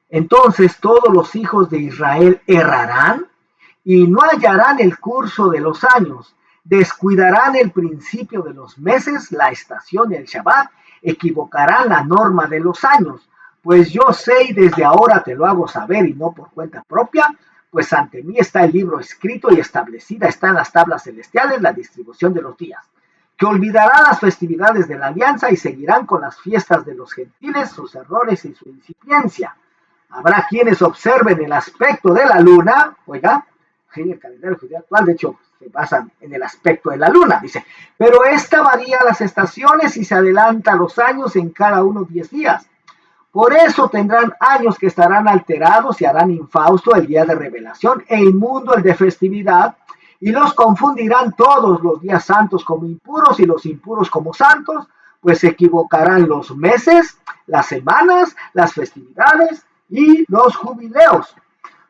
entonces todos los hijos de Israel errarán y no hallarán el curso de los años, descuidarán el principio de los meses, la estación y el Shabbat, equivocarán la norma de los años. Pues yo sé y desde ahora te lo hago saber y no por cuenta propia, pues ante mí está el libro escrito y establecida está en las tablas celestiales la distribución de los días, que olvidarán las festividades de la alianza y seguirán con las fiestas de los gentiles, sus errores y su incipiencia. Habrá quienes observen el aspecto de la luna, oiga, el calendario judío actual, de hecho, se basan en el aspecto de la luna, dice, pero esta varía las estaciones y se adelanta los años en cada uno 10 días. Por eso tendrán años que estarán alterados y harán infausto el día de revelación e inmundo el de festividad, y los confundirán todos los días santos como impuros y los impuros como santos, pues se equivocarán los meses, las semanas, las festividades y los jubileos.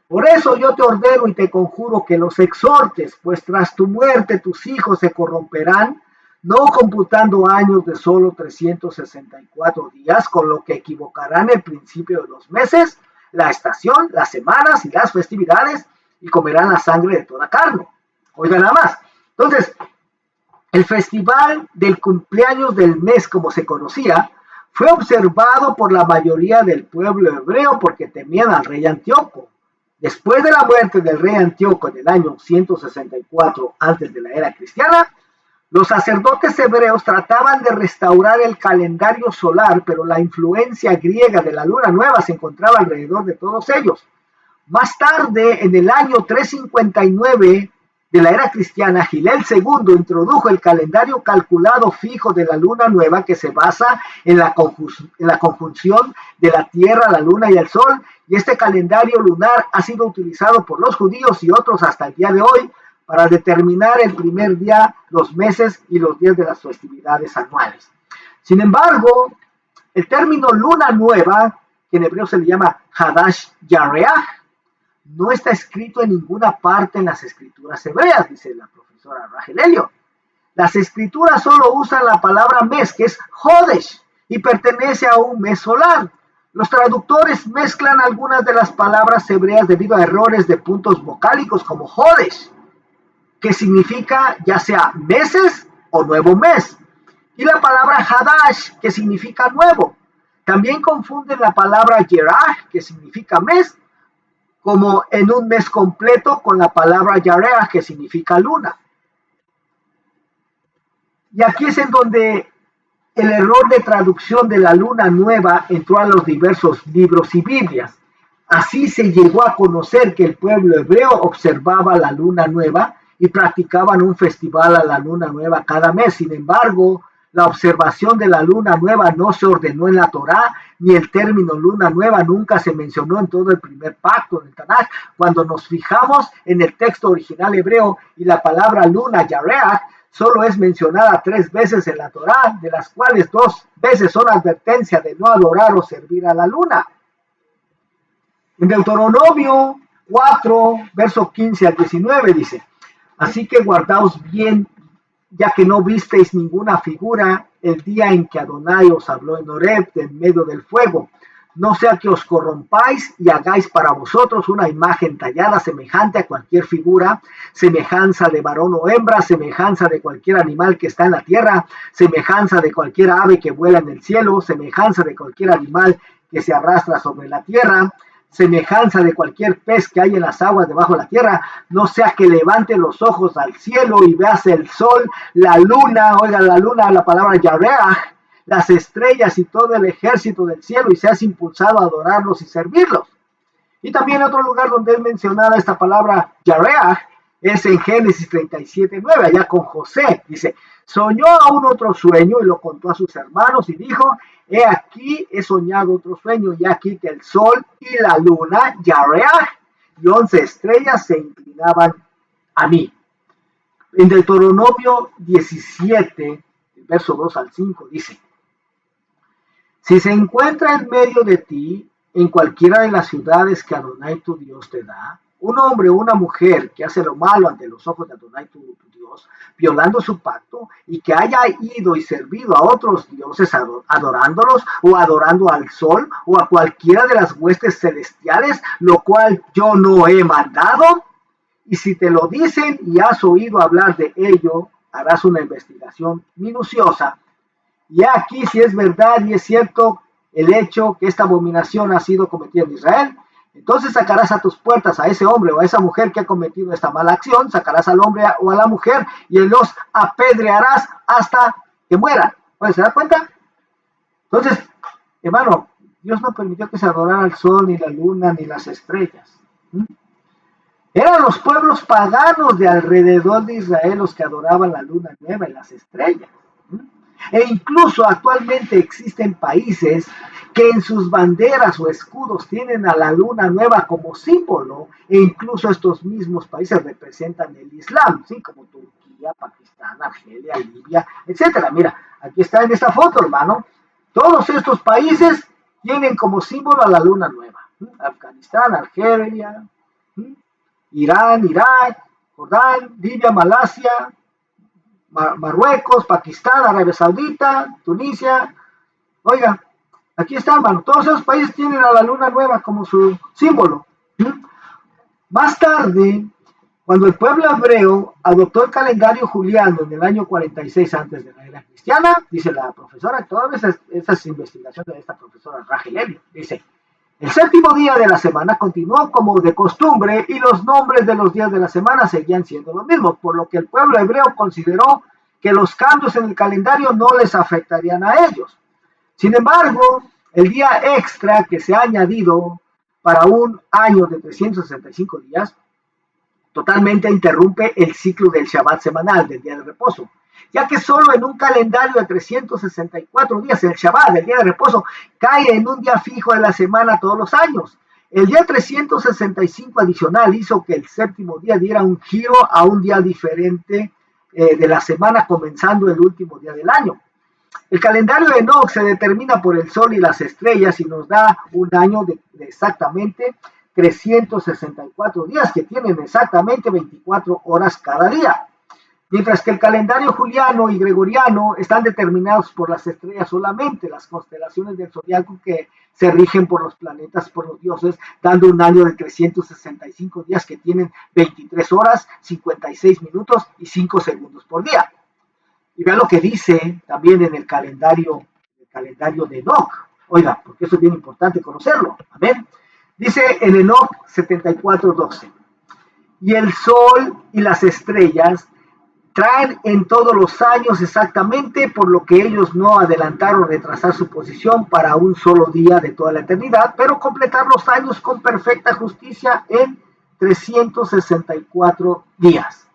Por eso yo te ordeno y te conjuro que los exhortes, pues tras tu muerte tus hijos se corromperán, no computando años de solo 364 días, con lo que equivocarán el principio de los meses, la estación, las semanas y las festividades, y comerán la sangre de toda carne. Oigan nada más. Entonces, el festival del cumpleaños del mes, como se conocía, fue observado por la mayoría del pueblo hebreo porque temían al rey Antíoco. Después de la muerte del rey Antíoco en el año 164 antes de la era cristiana, los sacerdotes hebreos trataban de restaurar el calendario solar, pero la influencia griega de la luna nueva se encontraba alrededor de todos ellos. Más tarde, en el año 359 de la era cristiana, Gilel II introdujo el calendario calculado fijo de la luna nueva que se basa en la conjunción de la Tierra, la Luna y el Sol, y este calendario lunar ha sido utilizado por los judíos y otros hasta el día de hoy para determinar el primer día, los meses y los días de las festividades anuales. Sin embargo, el término luna nueva, que en hebreo se le llama Hadash Yareach, no está escrito en ninguna parte en las escrituras hebreas, dice la profesora Rachel Elliott. Las escrituras solo usan la palabra mes, que es Hodesh, y pertenece a un mes solar. Los traductores mezclan algunas de las palabras hebreas debido a errores de puntos vocálicos como Hodesh, que significa ya sea meses o nuevo mes, y la palabra Hadash, que significa nuevo. También confunden la palabra Yerah, que significa mes, como en un mes completo, con la palabra Yareach, que significa luna. Y aquí es en donde el error de traducción de la luna nueva entró a los diversos libros y Biblias. Así se llegó a conocer que el pueblo hebreo observaba la luna nueva y practicaban un festival a la luna nueva cada mes. Sin embargo, la observación de la luna nueva no se ordenó en la Torá, ni el término luna nueva nunca se mencionó en todo el primer pacto del Tanaj. Cuando nos fijamos en el texto original hebreo y la palabra luna, Yareach, solo es mencionada 3 veces en la Torá, de las cuales 2 veces son advertencia de no adorar o servir a la luna. En Deuteronomio 4, verso 15 al 19 dice, así que guardaos bien, ya que no visteis ninguna figura el día en que Adonai os habló en Horeb en medio del fuego. No sea que os corrompáis y hagáis para vosotros una imagen tallada semejante a cualquier figura, semejanza de varón o hembra, semejanza de cualquier animal que está en la tierra, semejanza de cualquier ave que vuela en el cielo, semejanza de cualquier animal que se arrastra sobre la tierra, semejanza de cualquier pez que hay en las aguas debajo de la tierra. No sea que levante los ojos al cielo y veas el sol, la luna, oiga, la luna, la palabra Yareach, las estrellas y todo el ejército del cielo, y seas impulsado a adorarlos y servirlos. Y también otro lugar donde él mencionaba esta palabra Yareach es en Génesis 37:9, allá con José. Dice, soñó aún otro sueño y lo contó a sus hermanos y dijo, he aquí he soñado otro sueño, y aquí que el sol y la luna, Yareach, y 11 estrellas se inclinaban a mí. En Deuteronomio 17, verso 2 al 5, dice, si se encuentra en medio de ti, en cualquiera de las ciudades que Adonai tu Dios te da, un hombre o una mujer que hace lo malo ante los ojos de Adonai tu Dios, violando su pacto, y que haya ido y servido a otros dioses adorándolos, o adorando al sol, o a cualquiera de las huestes celestiales, lo cual yo no he mandado, y si te lo dicen y has oído hablar de ello, harás una investigación minuciosa. Y aquí si es verdad y es cierto el hecho que esta abominación ha sido cometida en Israel, entonces sacarás a tus puertas a ese hombre o a esa mujer que ha cometido esta mala acción, sacarás al hombre o a la mujer y los apedrearás hasta que mueran. ¿Se da cuenta? Entonces, hermano, Dios no permitió que se adorara el sol, ni la luna, ni las estrellas. Eran los pueblos paganos de alrededor de Israel los que adoraban la luna nueva y las estrellas. E incluso actualmente existen países que en sus banderas o escudos tienen a la luna nueva como símbolo, e incluso estos mismos países representan el Islam, ¿sí? Como Turquía, Pakistán, Argelia, Libia, etcétera. Mira, aquí está en esta foto, hermano. Todos estos países tienen como símbolo a la luna nueva. Afganistán, Argelia, Irán, Irak, Jordán, Libia, Malasia, Marruecos, Pakistán, Arabia Saudita, Tunisia. Oiga, aquí está, hermano. Todos esos países tienen a la luna nueva como su símbolo. Más tarde, cuando el pueblo hebreo adoptó el calendario juliano en el año 46 antes de la era cristiana, dice la profesora, todas esas investigaciones de esta profesora Rachel Elliott, dice, el séptimo día de la semana continuó como de costumbre y los nombres de los días de la semana seguían siendo los mismos, por lo que el pueblo hebreo consideró que los cambios en el calendario no les afectarían a ellos. Sin embargo, el día extra que se ha añadido para un año de 365 días totalmente interrumpe el ciclo del Shabbat semanal, del día de reposo, ya que solo en un calendario de 364 días, el Shabbat, el día de reposo, cae en un día fijo de la semana todos los años. El día 365 adicional hizo que el séptimo día diera un giro a un día diferente de la semana, comenzando el último día del año. El calendario de Enoch se determina por el sol y las estrellas y nos da un año de exactamente 364 días, que tienen exactamente 24 horas cada día. Mientras que el calendario juliano y gregoriano están determinados por las estrellas solamente, las constelaciones del zodiaco que se rigen por los planetas, por los dioses, dando un año de 365 días que tienen 23 horas, 56 minutos y 5 segundos por día. Y vean lo que dice también en el calendario de Enoch. Oiga, porque eso es bien importante conocerlo. Amén. Dice en Enoch 74:12. Y el sol y las estrellas traen en todos los años exactamente, por lo que ellos no adelantaron o retrasar su posición para un solo día de toda la eternidad, pero completar los años con perfecta justicia en 364 días.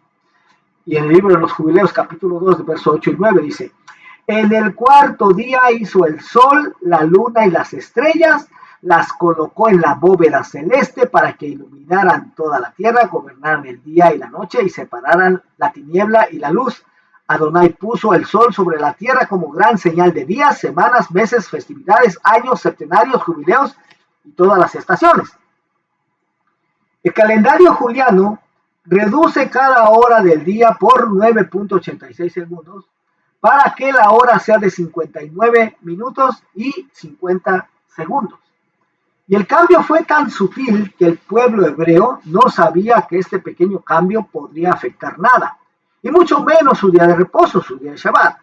Y en el libro de los Jubileos, capítulo 2, verso 8 y 9, dice, en el cuarto día hizo el sol, la luna y las estrellas, las colocó en la bóveda celeste para que iluminaran toda la tierra, gobernaran el día y la noche y separaran la tiniebla y la luz. Adonai puso el sol sobre la tierra como gran señal de días, semanas, meses, festividades, años, septenarios, jubileos y todas las estaciones. El calendario juliano reduce cada hora del día por 9.86 segundos para que la hora sea de 59 minutos y 50 segundos. Y el cambio fue tan sutil que el pueblo hebreo no sabía que este pequeño cambio podría afectar nada, y mucho menos su día de reposo, su día de Shabbat.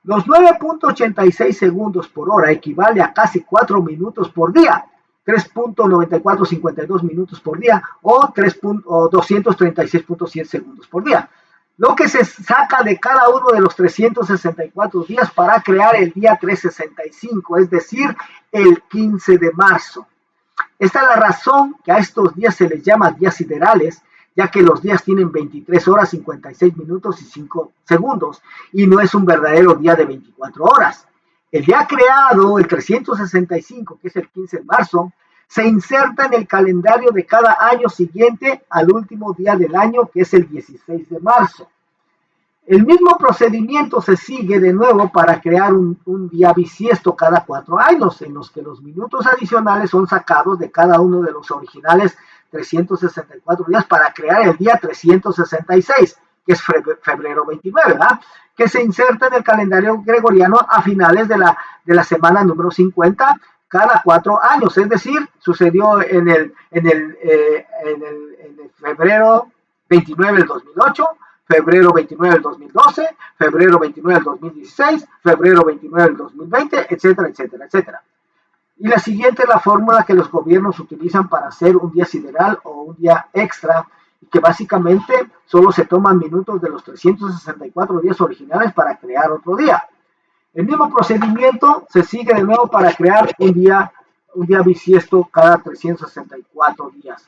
Los 9.86 segundos por hora equivale a casi 4 minutos por día, 3.9452 minutos por día o 236.7 segundos por día, lo que se saca de cada uno de los 364 días para crear el día 365, es decir, el 15 de marzo. Esta es la razón que a estos días se les llama días siderales, ya que los días tienen 23 horas, 56 minutos y 5 segundos, y no es un verdadero día de 24 horas. El día creado, el 365, que es el 15 de marzo, se inserta en el calendario de cada año siguiente al último día del año, que es el 16 de marzo. El mismo procedimiento se sigue de nuevo para crear un día bisiesto cada 4 años, en los que los minutos adicionales son sacados de cada uno de los originales 364 días para crear el día 366, que es febrero 29, ¿verdad? Que se inserta en el calendario gregoriano a finales de la semana número 50 cada 4 años, es decir, sucedió en el febrero 29 del 2008, febrero 29 del 2012, febrero 29 del 2016, febrero 29 del 2020, etcétera, etcétera, etcétera. Y la siguiente es la fórmula que los gobiernos utilizan para hacer un día sideral o un día extra, que básicamente solo se toman minutos de los 364 días originales para crear otro día. El mismo procedimiento se sigue de nuevo para crear un día bisiesto cada 364 días.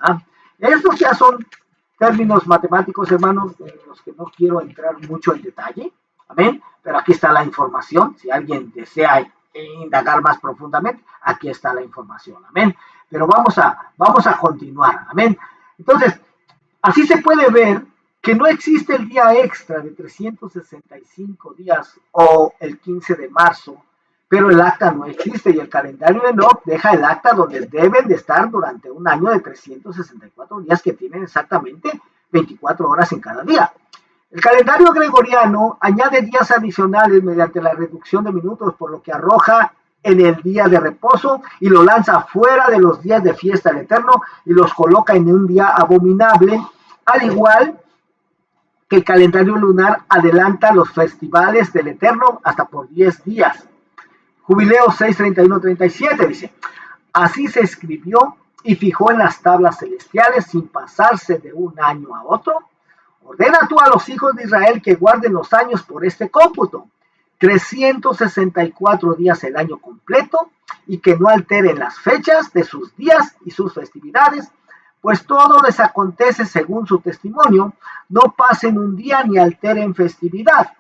Estos ya son términos matemáticos, hermanos, en los que no quiero entrar mucho en detalle. Amén. Pero aquí está la información. Si alguien desea indagar más profundamente, aquí está la información. Amén. Pero vamos a continuar. Amén. Entonces, así se puede ver que no existe el día extra de 365 días o el 15 de marzo, pero el acta no existe y el calendario de Enoch deja el acta donde deben de estar durante un año de 364 días que tienen exactamente 24 horas en cada día. El calendario gregoriano añade días adicionales mediante la reducción de minutos, por lo que arroja en el día de reposo y lo lanza fuera de los días de fiesta del Eterno y los coloca en un día abominable, al igual que el calendario lunar adelanta los festivales del Eterno hasta por 10 días. Jubileo 6:31-37 dice: así se escribió y fijó en las tablas celestiales sin pasarse de un año a otro. Ordena tú a los hijos de Israel que guarden los años por este cómputo, 364 días el año completo, y que no alteren las fechas de sus días y sus festividades, pues todo les acontece según su testimonio, no pasen un día ni alteren festividad.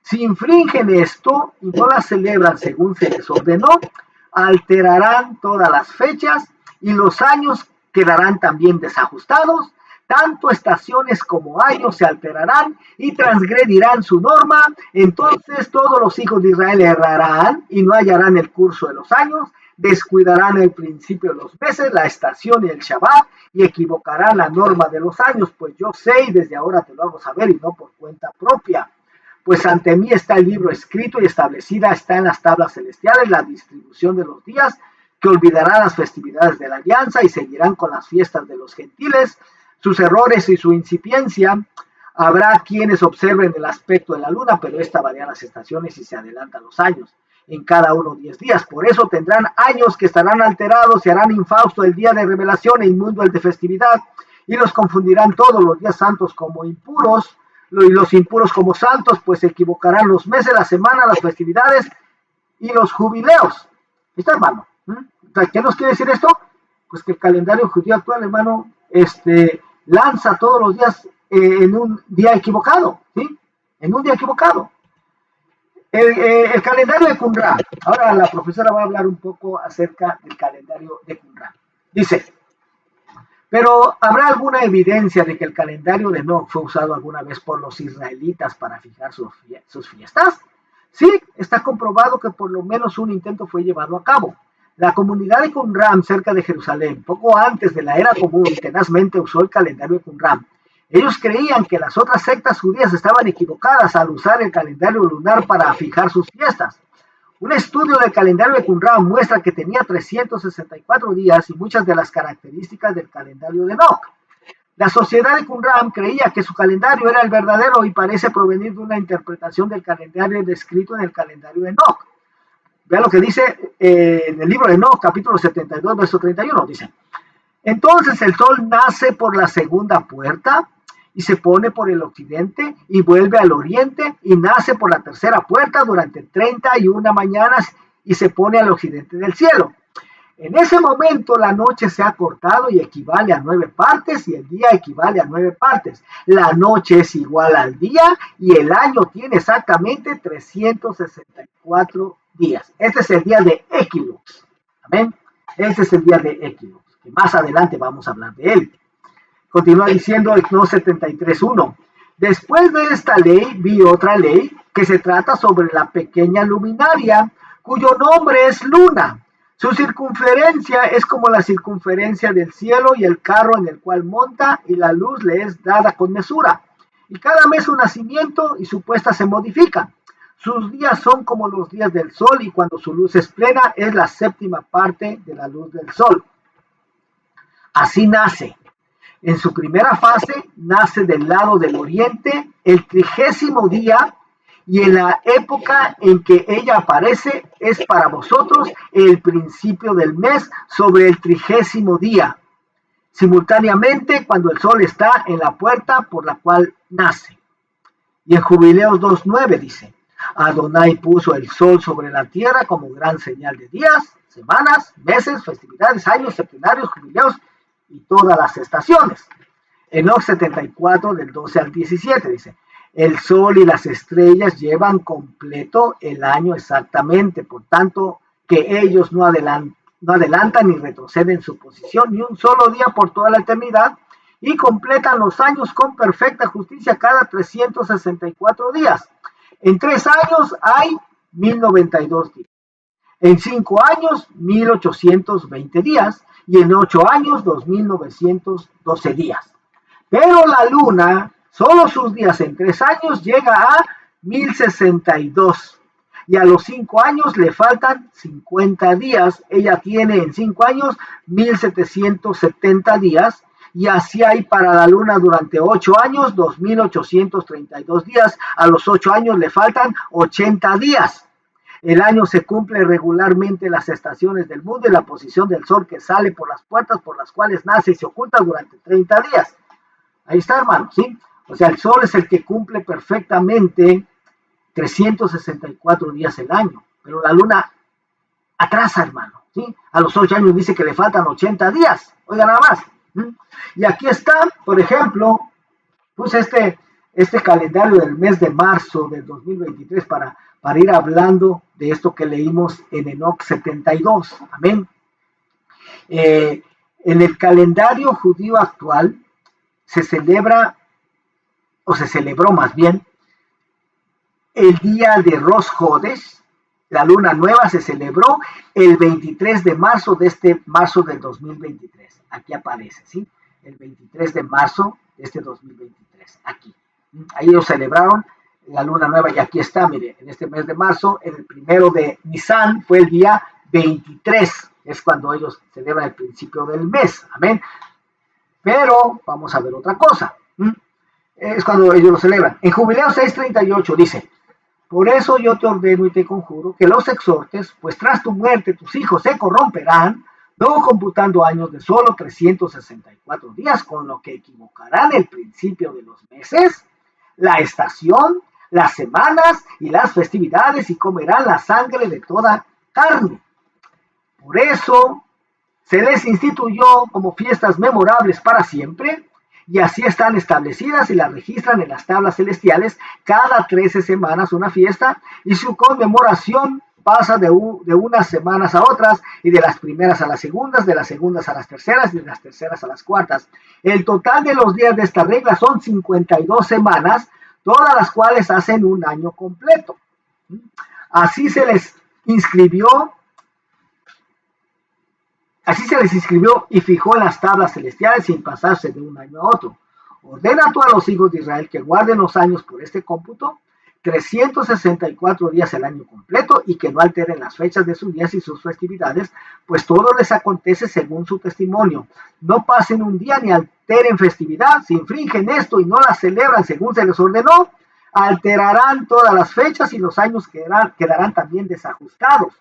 Si infringen esto y no la celebran según se les ordenó, alterarán todas las fechas y los años quedarán también desajustados, tanto estaciones como años se alterarán y transgredirán su norma, entonces todos los hijos de Israel errarán y no hallarán el curso de los años, descuidarán el principio de los meses, la estación y el Shabbat, y equivocarán la norma de los años, pues yo sé y desde ahora te lo hago saber y no por cuenta propia. Pues ante mí está el libro escrito y establecida está en las tablas celestiales la distribución de los días, que olvidarán las festividades de la alianza y seguirán con las fiestas de los gentiles, sus errores y su incipiencia. Habrá quienes observen el aspecto de la luna, pero esta varía las estaciones y se adelantan los años, en cada uno 10 días. Por eso tendrán años que estarán alterados y harán infausto el día de revelación e inmundo el de festividad, y los confundirán todos los días santos como impuros, y los impuros como santos, pues se equivocarán los meses, las semanas, las festividades y los jubileos. ¿Está, hermano? ¿Qué nos quiere decir esto? Pues que el calendario judío actual, hermano, lanza todos los días en un día equivocado, ¿sí? En un día equivocado. El calendario de Qumran. Ahora la profesora va a hablar un poco acerca del calendario de Qumran. Dice: pero ¿habrá alguna evidencia de que el calendario de Enoch fue usado alguna vez por los israelitas para fijar sus fiestas? Sí, está comprobado que por lo menos un intento fue llevado a cabo. La comunidad de Qumran, cerca de Jerusalén, poco antes de la era común, tenazmente usó el calendario de Qumran. Ellos creían que las otras sectas judías estaban equivocadas al usar el calendario lunar para fijar sus fiestas. Un estudio del calendario de Qumran muestra que tenía 364 días y muchas de las características del calendario de Enoch. La sociedad de Qumran creía que su calendario era el verdadero y parece provenir de una interpretación del calendario descrito en el calendario de Enoch. Vean lo que dice en el libro de Enoch, capítulo 72, verso 31. Dice: entonces el sol nace por la segunda puerta y se pone por el occidente y vuelve al oriente y nace por la tercera puerta durante 31 mañanas y se pone al occidente del cielo. En ese momento la noche se ha cortado y equivale a 9 partes y el día equivale a 9 partes. La noche es igual al día y el año tiene exactamente 364 días. Este es el día de Equilux. Amén. Este es el día de Equilux, que más adelante vamos a hablar de él. Continúa diciendo Ecno 73.1. Después de esta ley vi otra ley que se trata sobre la pequeña luminaria, cuyo nombre es luna. Su circunferencia es como la circunferencia del cielo y el carro en el cual monta, y la luz le es dada con mesura. Y cada mes su nacimiento y su puesta se modifica. Sus días son como los días del sol, y cuando su luz es plena es la séptima parte de la luz del sol. Así nace. En su primera fase nace del lado del oriente el 30º día, y en la época en que ella aparece es para vosotros el principio del mes sobre el 30º día, simultáneamente cuando el sol está en la puerta por la cual nace. Y en Jubileos 2.9 dice: Adonai puso el sol sobre la tierra como gran señal de días, semanas, meses, festividades, años, septenarios, jubileos y todas las estaciones. Enoch 74 del 12 al 17 dice: el sol y las estrellas llevan completo el año exactamente, por tanto que ellos no adelantan ni retroceden su posición ni un solo día por toda la eternidad, y completan los años con perfecta justicia cada 364 días. En 3 años hay 1092 días. En 5 años, 1820 días. Y en 8 años, 2912 días. Pero la luna, solo sus días en 3 años llega a 1062. Y a los 5 años le faltan 50 días. Ella tiene en 5 años 1770 días. Y así hay para la luna durante 8 años, 2832 días. A los 8 años le faltan 80 días. El año se cumple regularmente las estaciones del mundo y la posición del sol que sale por las puertas por las cuales nace y se oculta durante 30 días. Ahí está, hermano, ¿sí? O sea, el sol es el que cumple perfectamente 364 días el año, pero la luna atrasa, hermano, ¿sí? A los 8 años dice que le faltan 80 días. Oiga, nada más. Y aquí está, por ejemplo, puse este calendario del mes de marzo del 2023 para ir hablando de esto que leímos en Enoch 72. Amén. En el calendario judío actual se celebra, o se celebró más bien, el día de Rosh Hodesh. La luna nueva se celebró el 23 de marzo de este marzo del 2023. Aquí aparece, ¿sí? El 23 de marzo de este 2023. Aquí. Ahí lo celebraron la luna nueva y aquí está, mire, en este mes de marzo, el 1 de Nisan fue el día 23. Es cuando ellos celebran el principio del mes. Amén. Pero vamos a ver otra cosa. Es cuando ellos lo celebran. En Jubileo 6:38 dice: por eso yo te ordeno y te conjuro que los exhortes, pues tras tu muerte tus hijos se corromperán, no computando años de solo 364 días, con lo que equivocarán el principio de los meses, la estación, las semanas y las festividades, y comerán la sangre de toda carne. Por eso se les instituyó como fiestas memorables para siempre, y así están establecidas y las registran en las tablas celestiales cada 13 semanas una fiesta, y su conmemoración pasa de unas semanas a otras, y de las primeras a las segundas, de las segundas a las terceras, y de las terceras a las cuartas. El total de los días de esta regla son 52 semanas, todas las cuales hacen un año completo. Así se les inscribió Así se les escribió y fijó en las tablas celestiales sin pasarse de un año a otro. Ordena tú a los hijos de Israel que guarden los años por este cómputo, 364 días el año completo, y que no alteren las fechas de sus días y sus festividades, pues todo les acontece según su testimonio. No pasen un día ni alteren festividad. Si infringen esto y no la celebran según se les ordenó, alterarán todas las fechas y los años quedarán también desajustados.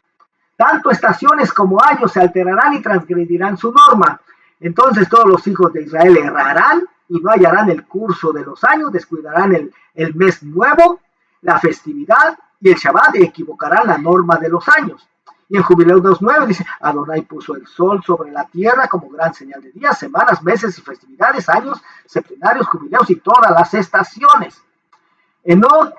Tanto estaciones como años se alterarán y transgredirán su norma. Entonces todos los hijos de Israel errarán y no hallarán el curso de los años, descuidarán el mes nuevo, la festividad y el Shabbat, y equivocarán la norma de los años. Y en Jubileo 2:9 dice, Adonai puso el sol sobre la tierra como gran señal de días, semanas, meses y festividades, años, septenarios, jubileos y todas las estaciones. Enoc,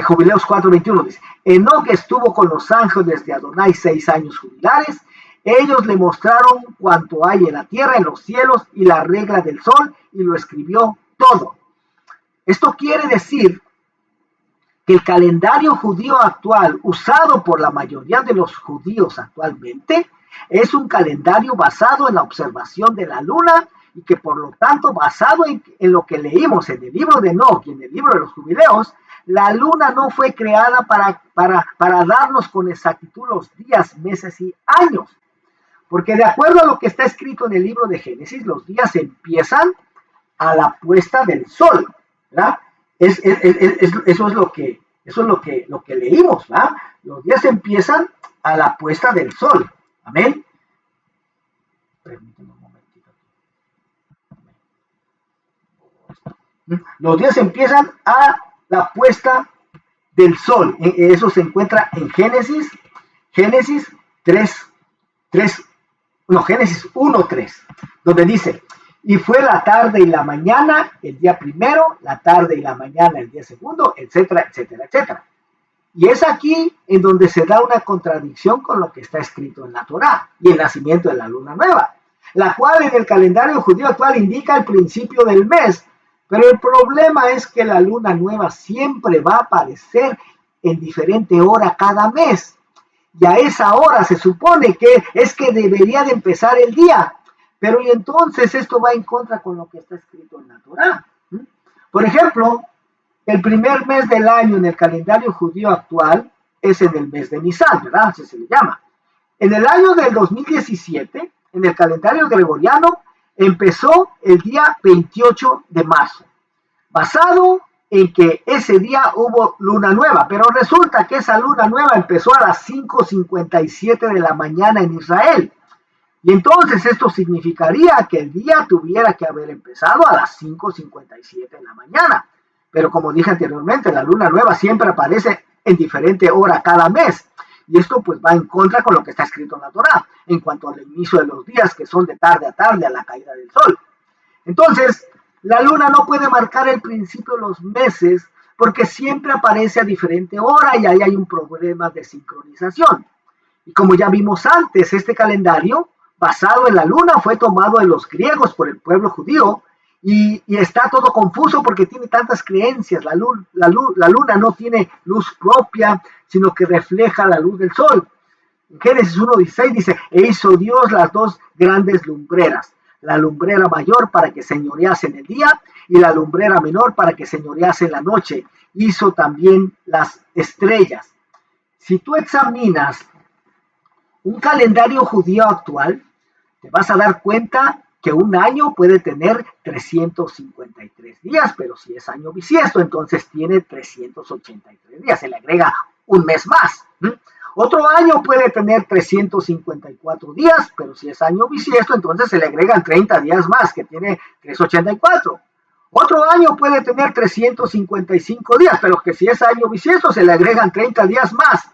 Jubileos 4:21 dice, Enoc estuvo con los ángeles de Adonai 6 años jubilares. Ellos le mostraron cuanto hay en la tierra, en los cielos y la regla del sol, y lo escribió todo. Esto quiere decir que el calendario judío actual, usado por la mayoría de los judíos actualmente, es un calendario basado en la observación de la luna y que por lo tanto, basado en lo que leímos en el libro de Enoc y en el libro de los jubileos, la luna no fue creada para darnos con exactitud los días, meses y años. Porque de acuerdo a lo que está escrito en el libro de Génesis, los días empiezan a la puesta del sol, ¿verdad? Eso es lo que leímos, ¿verdad? Los días empiezan a la puesta del sol. Amén. Permíteme un momentito. Los días empiezan a la puesta del sol. Eso se encuentra en Génesis 1:3, donde dice, y fue la tarde y la mañana el día primero, la tarde y la mañana el día segundo, etcétera, etcétera, etcétera. Y es aquí en donde se da una contradicción con lo que está escrito en la Torá y el nacimiento de la luna nueva, la cual en el calendario judío actual indica el principio del mes, pero el problema es que la luna nueva siempre va a aparecer en diferente hora cada mes. Y a esa hora se supone que es que debería de empezar el día. Pero y entonces esto va en contra con lo que está escrito en la Torá. Por ejemplo, el primer mes del año en el calendario judío actual es en el mes de Nisan, ¿verdad? Así se le llama. En el año del 2017, en el calendario gregoriano, empezó el día 28 de marzo, basado en que ese día hubo luna nueva, pero resulta que esa luna nueva empezó a las 5:57 de la mañana en Israel. Y entonces esto significaría que el día tuviera que haber empezado a las 5:57 de la mañana. Pero como dije anteriormente, la luna nueva siempre aparece en diferente hora cada mes. Y esto pues va en contra con lo que está escrito en la Torá, en cuanto al inicio de los días, que son de tarde a tarde a la caída del sol. Entonces, la luna no puede marcar el principio de los meses porque siempre aparece a diferente hora y ahí hay un problema de sincronización. Y como ya vimos antes, este calendario basado en la luna fue tomado de los griegos por el pueblo judío y está todo confuso porque tiene tantas creencias. La luna no tiene luz propia, sino que refleja la luz del sol. En Génesis 1:16 dice, e hizo Dios las dos grandes lumbreras, la lumbrera mayor para que señorease en el día y la lumbrera menor para que señorease en la noche. Hizo también las estrellas. Si tú examinas un calendario judío actual, te vas a dar cuenta que un año puede tener 353 días, pero si es año bisiesto, entonces tiene 383 días, se le agrega un mes más. Otro año puede tener 354 días, pero si es año bisiesto, entonces se le agregan 30 días más, que tiene 384. Otro año puede tener 355 días, pero que si es año bisiesto, se le agregan 30 días más,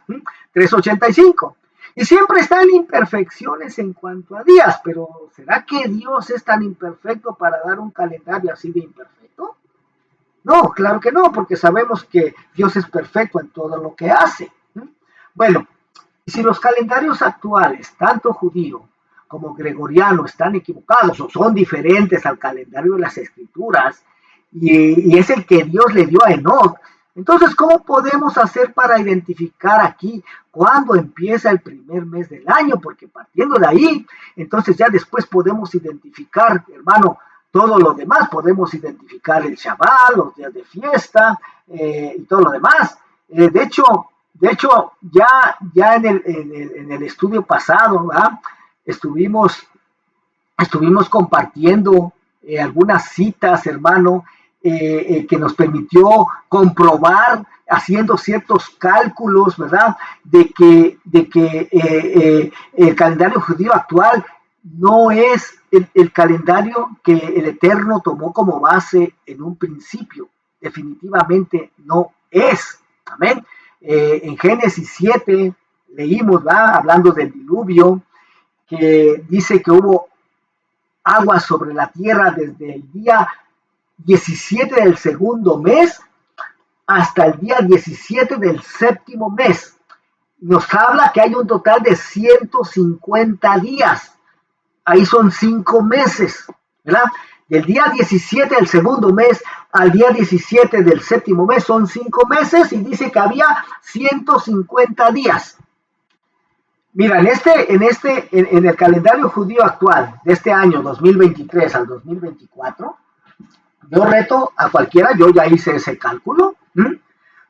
385. Y siempre están imperfecciones en cuanto a días, pero ¿será que Dios es tan imperfecto para dar un calendario así de imperfecto? No, claro que no, porque sabemos que Dios es perfecto en todo lo que hace. Bueno, si los calendarios actuales, tanto judío como gregoriano, están equivocados o son diferentes al calendario de las Escrituras, y es el que Dios le dio a Enoc, Entonces, ¿cómo podemos hacer para identificar aquí cuándo empieza el primer mes del año? Porque partiendo de ahí, entonces ya después podemos identificar, hermano, todo lo demás. Podemos identificar el Shabbat, los días de fiesta y todo lo demás. De hecho, ya en el estudio pasado, ¿verdad? Estuvimos compartiendo algunas citas, hermano, que nos permitió comprobar, haciendo ciertos cálculos, ¿verdad?, de que el calendario judío actual no es el calendario que el Eterno tomó como base en un principio. Definitivamente no es. Amén. En Génesis 7 leímos, ¿verdad?, hablando del diluvio, que dice que hubo agua sobre la tierra desde el día 17 del segundo mes hasta el día 17 del séptimo mes. Nos habla que hay un total de 150 días. Ahí son 5 meses, ¿verdad? Del día 17 del segundo mes al día 17 del séptimo mes son 5 meses y dice que había 150 días. Mira, en el calendario judío actual de este año 2023 al 2024, yo reto a cualquiera, yo ya hice ese cálculo.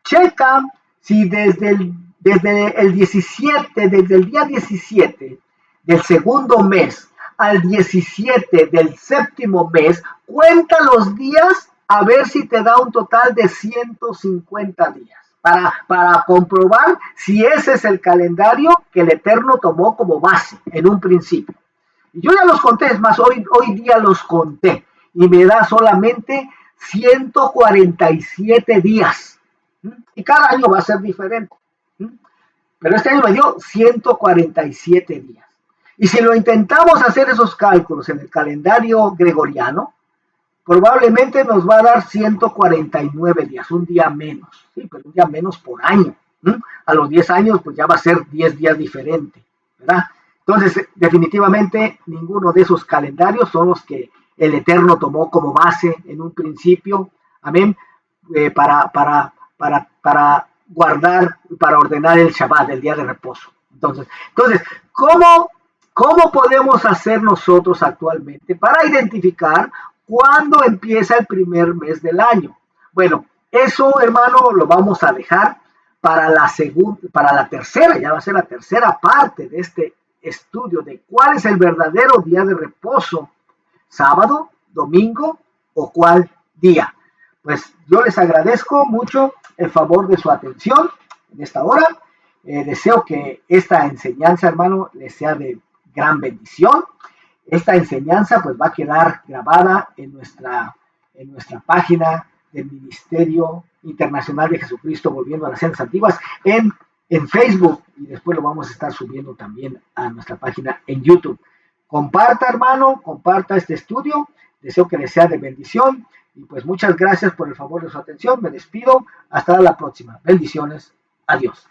Checa si desde el día 17 del segundo mes al 17 del séptimo mes, cuenta los días a ver si te da un total de 150 días. Para comprobar si ese es el calendario que el Eterno tomó como base en un principio. Y yo ya los conté, es más, hoy día los conté y me da solamente 147 días. Y cada año va a ser diferente. Pero este año me dio 147 días. Y si lo intentamos hacer esos cálculos en el calendario gregoriano, probablemente nos va a dar 149 días, un día menos, sí, pero un día menos por año. A los 10 años, pues ya va a ser 10 días diferente, ¿verdad? Entonces, definitivamente, ninguno de esos calendarios son los que el Eterno tomó como base en un principio, amén, para guardar, para ordenar el Shabbat, el día de reposo. Entonces, ¿cómo podemos hacer nosotros actualmente para identificar cuándo empieza el primer mes del año? Bueno, eso, hermano, lo vamos a dejar para la tercera, ya va a ser la tercera parte de este estudio de cuál es el verdadero día de reposo, sábado, domingo o cuál día. Pues yo les agradezco mucho el favor de su atención en esta hora. Deseo que esta enseñanza, hermano, les sea de gran bendición. Esta enseñanza pues va a quedar grabada en nuestra página del Ministerio Internacional de Jesucristo Volviendo a las Sendas Antiguas en Facebook, y después lo vamos a estar subiendo también a nuestra página en YouTube. Comparta, hermano, comparta este estudio. Deseo que les sea de bendición y pues muchas gracias por el favor de su atención. Me despido. Hasta la próxima. Bendiciones. Adiós.